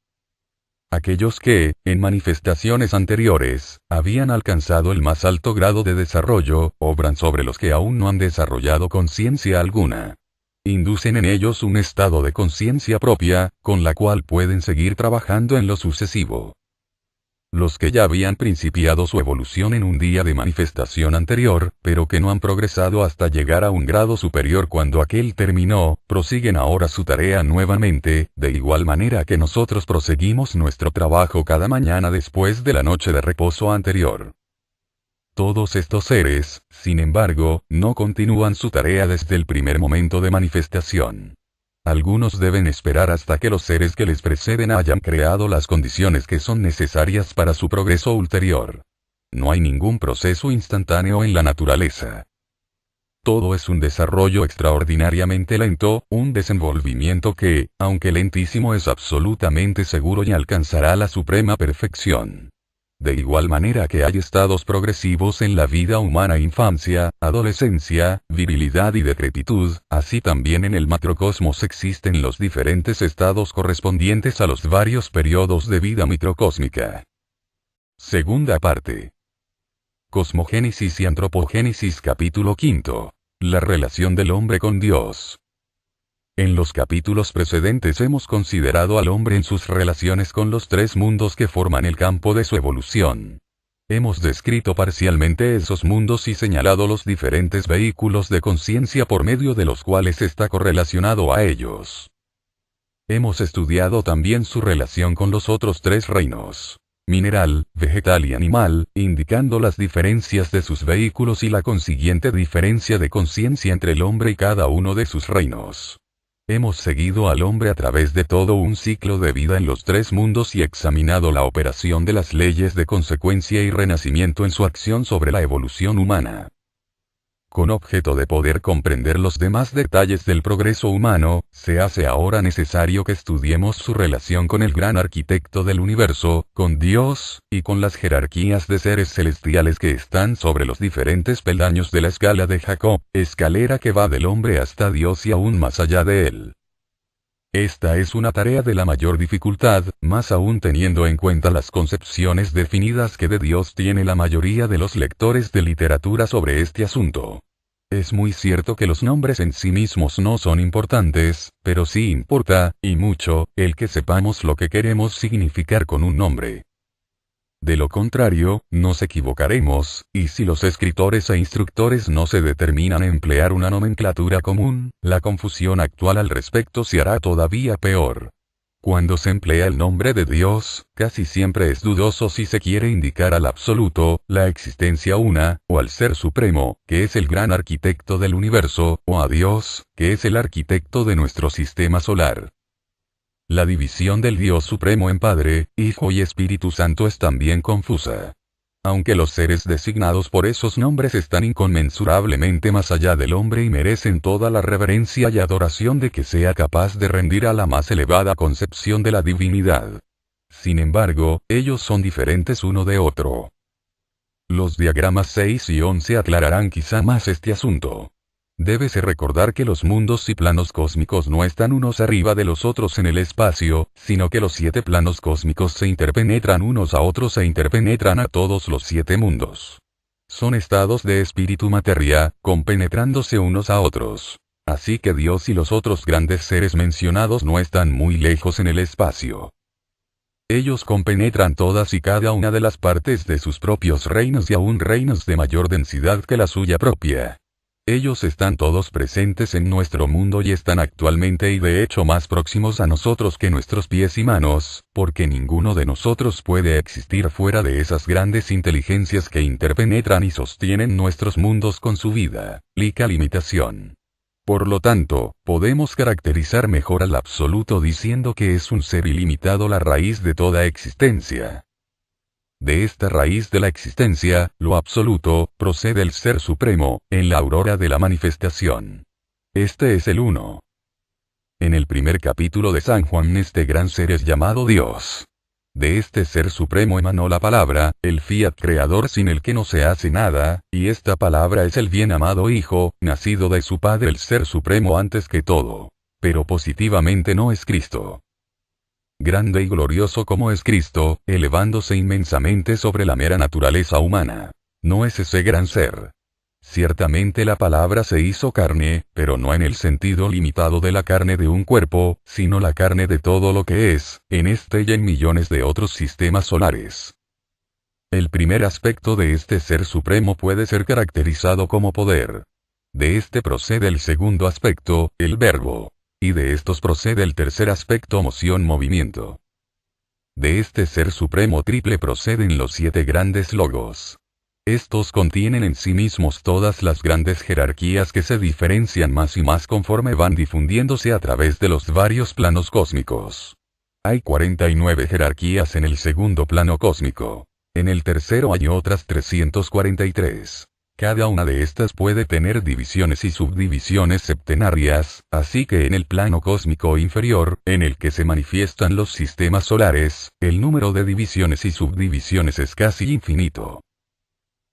Aquellos que, en manifestaciones anteriores, habían alcanzado el más alto grado de desarrollo, obran sobre los que aún no han desarrollado conciencia alguna. Inducen en ellos un estado de conciencia propia, con la cual pueden seguir trabajando en lo sucesivo. Los que ya habían principiado su evolución en un día de manifestación anterior, pero que no han progresado hasta llegar a un grado superior cuando aquel terminó, prosiguen ahora su tarea nuevamente, de igual manera que nosotros proseguimos nuestro trabajo cada mañana después de la noche de reposo anterior. Todos estos seres, sin embargo, no continúan su tarea desde el primer momento de manifestación. Algunos deben esperar hasta que los seres que les preceden hayan creado las condiciones que son necesarias para su progreso ulterior. No hay ningún proceso instantáneo en la naturaleza. Todo es un desarrollo extraordinariamente lento, un desenvolvimiento que, aunque lentísimo, es absolutamente seguro y alcanzará la suprema perfección. De igual manera que hay estados progresivos en la vida humana: infancia, adolescencia, virilidad y decrepitud, así también en el macrocosmos existen los diferentes estados correspondientes a los varios periodos de vida microcósmica. Segunda parte. Cosmogénesis y antropogénesis. Capítulo 5. La relación del hombre con Dios. En los capítulos precedentes hemos considerado al hombre en sus relaciones con los tres mundos que forman el campo de su evolución. Hemos descrito parcialmente esos mundos y señalado los diferentes vehículos de conciencia por medio de los cuales está correlacionado a ellos. Hemos estudiado también su relación con los otros tres reinos: mineral, vegetal y animal, indicando las diferencias de sus vehículos y la consiguiente diferencia de conciencia entre el hombre y cada uno de sus reinos. Hemos seguido al hombre a través de todo un ciclo de vida en los tres mundos y examinado la operación de las leyes de consecuencia y renacimiento en su acción sobre la evolución humana. Con objeto de poder comprender los demás detalles del progreso humano, se hace ahora necesario que estudiemos su relación con el gran arquitecto del universo, con Dios, y con las jerarquías de seres celestiales que están sobre los diferentes peldaños de la escala de Jacob, escalera que va del hombre hasta Dios y aún más allá de él. Esta es una tarea de la mayor dificultad, más aún teniendo en cuenta las concepciones definidas que de Dios tiene la mayoría de los lectores de literatura sobre este asunto. Es muy cierto que los nombres en sí mismos no son importantes, pero sí importa, y mucho, el que sepamos lo que queremos significar con un nombre. De lo contrario, nos equivocaremos, y si los escritores e instructores no se determinan a emplear una nomenclatura común, la confusión actual al respecto se hará todavía peor. Cuando se emplea el nombre de Dios, casi siempre es dudoso si se quiere indicar al absoluto, la existencia una, o al Ser Supremo, que es el gran arquitecto del universo, o a Dios, que es el arquitecto de nuestro sistema solar. La división del Dios Supremo en Padre, Hijo y Espíritu Santo es también confusa. Aunque los seres designados por esos nombres están inconmensurablemente más allá del hombre y merecen toda la reverencia y adoración de que sea capaz de rendir a la más elevada concepción de la divinidad. Sin embargo, ellos son diferentes uno de otro. Los diagramas 6 y 11 aclararán quizá más este asunto. Débese recordar que los mundos y planos cósmicos no están unos arriba de los otros en el espacio, sino que los 7 planos cósmicos se interpenetran unos a otros e interpenetran a todos los 7 mundos. Son estados de espíritu materia, compenetrándose unos a otros. Así que Dios y los otros grandes seres mencionados no están muy lejos en el espacio. Ellos compenetran todas y cada una de las partes de sus propios reinos y aún reinos de mayor densidad que la suya propia. Ellos están todos presentes en nuestro mundo y están actualmente y de hecho más próximos a nosotros que nuestros pies y manos, porque ninguno de nosotros puede existir fuera de esas grandes inteligencias que interpenetran y sostienen nuestros mundos con su vida, limitación. Por lo tanto, podemos caracterizar mejor al absoluto diciendo que es un ser ilimitado la raíz de toda existencia. De esta raíz de la existencia, lo absoluto, procede el Ser Supremo, en la aurora de la manifestación. Este es el Uno. En el primer capítulo de San Juan este gran ser es llamado Dios. De este Ser Supremo emanó la palabra, el fiat creador sin el que no se hace nada, y esta palabra es el bien amado Hijo, nacido de su Padre el Ser Supremo antes que todo. Pero positivamente no es Cristo. Grande y glorioso como es Cristo, elevándose inmensamente sobre la mera naturaleza humana. No es ese gran ser. Ciertamente la palabra se hizo carne, pero no en el sentido limitado de la carne de un cuerpo, sino la carne de todo lo que es, en este y en millones de otros sistemas solares. El primer aspecto de este Ser Supremo puede ser caracterizado como poder. De este procede el segundo aspecto, el verbo. Y de estos procede el tercer aspecto moción-movimiento. De este Ser Supremo triple proceden los 7 grandes logos. Estos contienen en sí mismos todas las grandes jerarquías que se diferencian más y más conforme van difundiéndose a través de los varios planos cósmicos. Hay 49 jerarquías en el segundo plano cósmico. En el tercero hay otras 343. Cada una de estas puede tener divisiones y subdivisiones septenarias, así que en el plano cósmico inferior, en el que se manifiestan los sistemas solares, el número de divisiones y subdivisiones es casi infinito.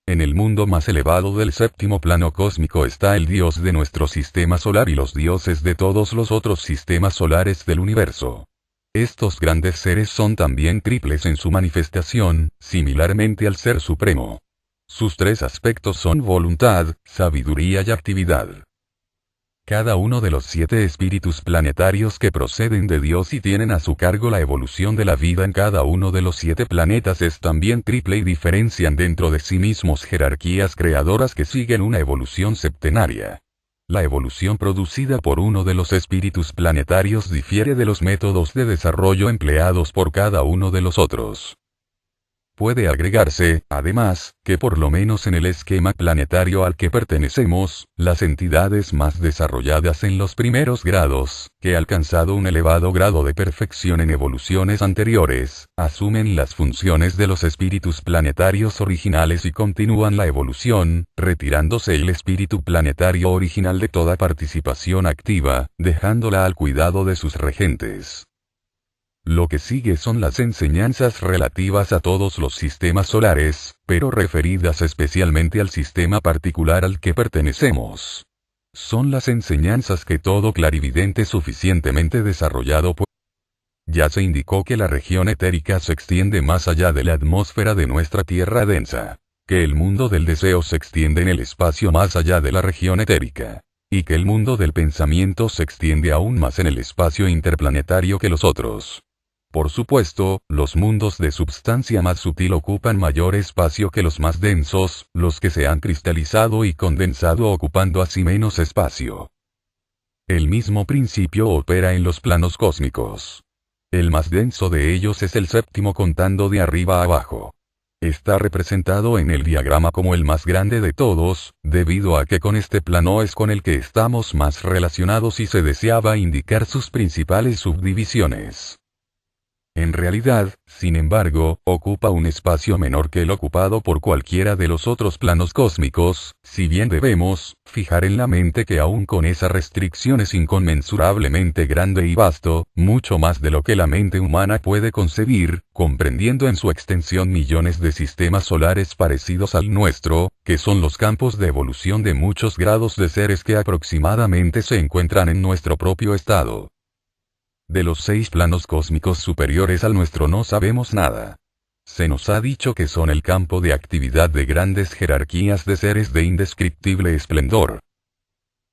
En el mundo más elevado del séptimo plano cósmico está el Dios de nuestro sistema solar y los dioses de todos los otros sistemas solares del universo. Estos grandes seres son también triples en su manifestación, similarmente al Ser Supremo. Sus 3 aspectos son voluntad, sabiduría y actividad. Cada uno de los 7 espíritus planetarios que proceden de Dios y tienen a su cargo la evolución de la vida en cada uno de los 7 planetas es también triple y diferencian dentro de sí mismos jerarquías creadoras que siguen una evolución septenaria. La evolución producida por uno de los espíritus planetarios difiere de los métodos de desarrollo empleados por cada uno de los otros. Puede agregarse, además, que por lo menos en el esquema planetario al que pertenecemos, las entidades más desarrolladas en los primeros grados, que alcanzado un elevado grado de perfección en evoluciones anteriores, asumen las funciones de los espíritus planetarios originales y continúan la evolución, retirándose el espíritu planetario original de toda participación activa, dejándola al cuidado de sus regentes. Lo que sigue son las enseñanzas relativas a todos los sistemas solares, pero referidas especialmente al sistema particular al que pertenecemos. Son las enseñanzas que todo clarividente suficientemente desarrollado ya se indicó que la región etérica se extiende más allá de la atmósfera de nuestra Tierra densa, que el mundo del deseo se extiende en el espacio más allá de la región etérica, y que el mundo del pensamiento se extiende aún más en el espacio interplanetario que los otros. Por supuesto, los mundos de substancia más sutil ocupan mayor espacio que los más densos, los que se han cristalizado y condensado ocupando así menos espacio. El mismo principio opera en los planos cósmicos. El más denso de ellos es el séptimo contando de arriba a abajo. Está representado en el diagrama como el más grande de todos, debido a que con este plano es con el que estamos más relacionados y se deseaba indicar sus principales subdivisiones. En realidad, sin embargo, ocupa un espacio menor que el ocupado por cualquiera de los otros planos cósmicos, si bien debemos fijar en la mente que aún con esa restricción es inconmensurablemente grande y vasto, mucho más de lo que la mente humana puede concebir, comprendiendo en su extensión millones de sistemas solares parecidos al nuestro, que son los campos de evolución de muchos grados de seres que aproximadamente se encuentran en nuestro propio estado. De los 6 planos cósmicos superiores al nuestro no sabemos nada. Se nos ha dicho que son el campo de actividad de grandes jerarquías de seres de indescriptible esplendor.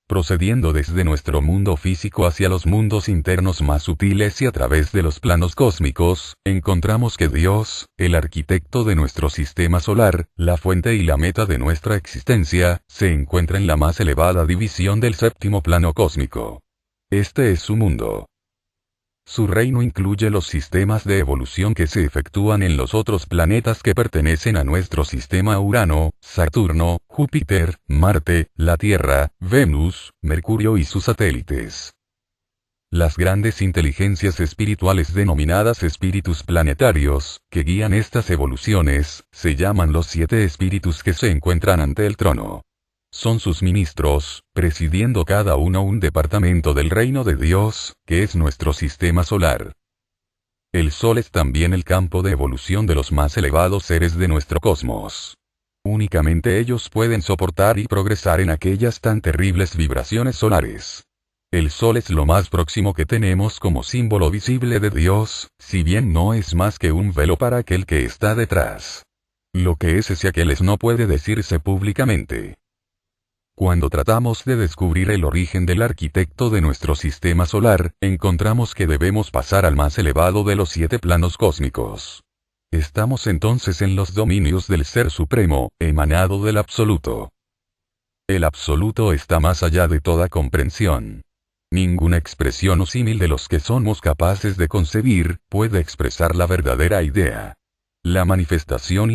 Procediendo desde nuestro mundo físico hacia los mundos internos más sutiles y a través de los planos cósmicos, encontramos que Dios, el arquitecto de nuestro sistema solar, la fuente y la meta de nuestra existencia, se encuentra en la más elevada división del séptimo plano cósmico. Este es su mundo. Su reino incluye los sistemas de evolución que se efectúan en los otros planetas que pertenecen a nuestro sistema: Urano, Saturno, Júpiter, Marte, la Tierra, Venus, Mercurio y sus satélites. Las grandes inteligencias espirituales denominadas espíritus planetarios, que guían estas evoluciones, se llaman los 7 espíritus que se encuentran ante el trono. Son sus ministros, presidiendo cada uno un departamento del reino de Dios, que es nuestro sistema solar. El Sol es también el campo de evolución de los más elevados seres de nuestro cosmos. Únicamente ellos pueden soportar y progresar en aquellas tan terribles vibraciones solares. El Sol es lo más próximo que tenemos como símbolo visible de Dios, si bien no es más que un velo para aquel que está detrás. Lo que es ese aquel no puede decirse públicamente. Cuando tratamos de descubrir el origen del arquitecto de nuestro sistema solar, encontramos que debemos pasar al más elevado de los 7 planos cósmicos. Estamos entonces en los dominios del Ser Supremo, emanado del Absoluto. El Absoluto está más allá de toda comprensión. Ninguna expresión o símil de los que somos capaces de concebir puede expresar la verdadera idea. La manifestación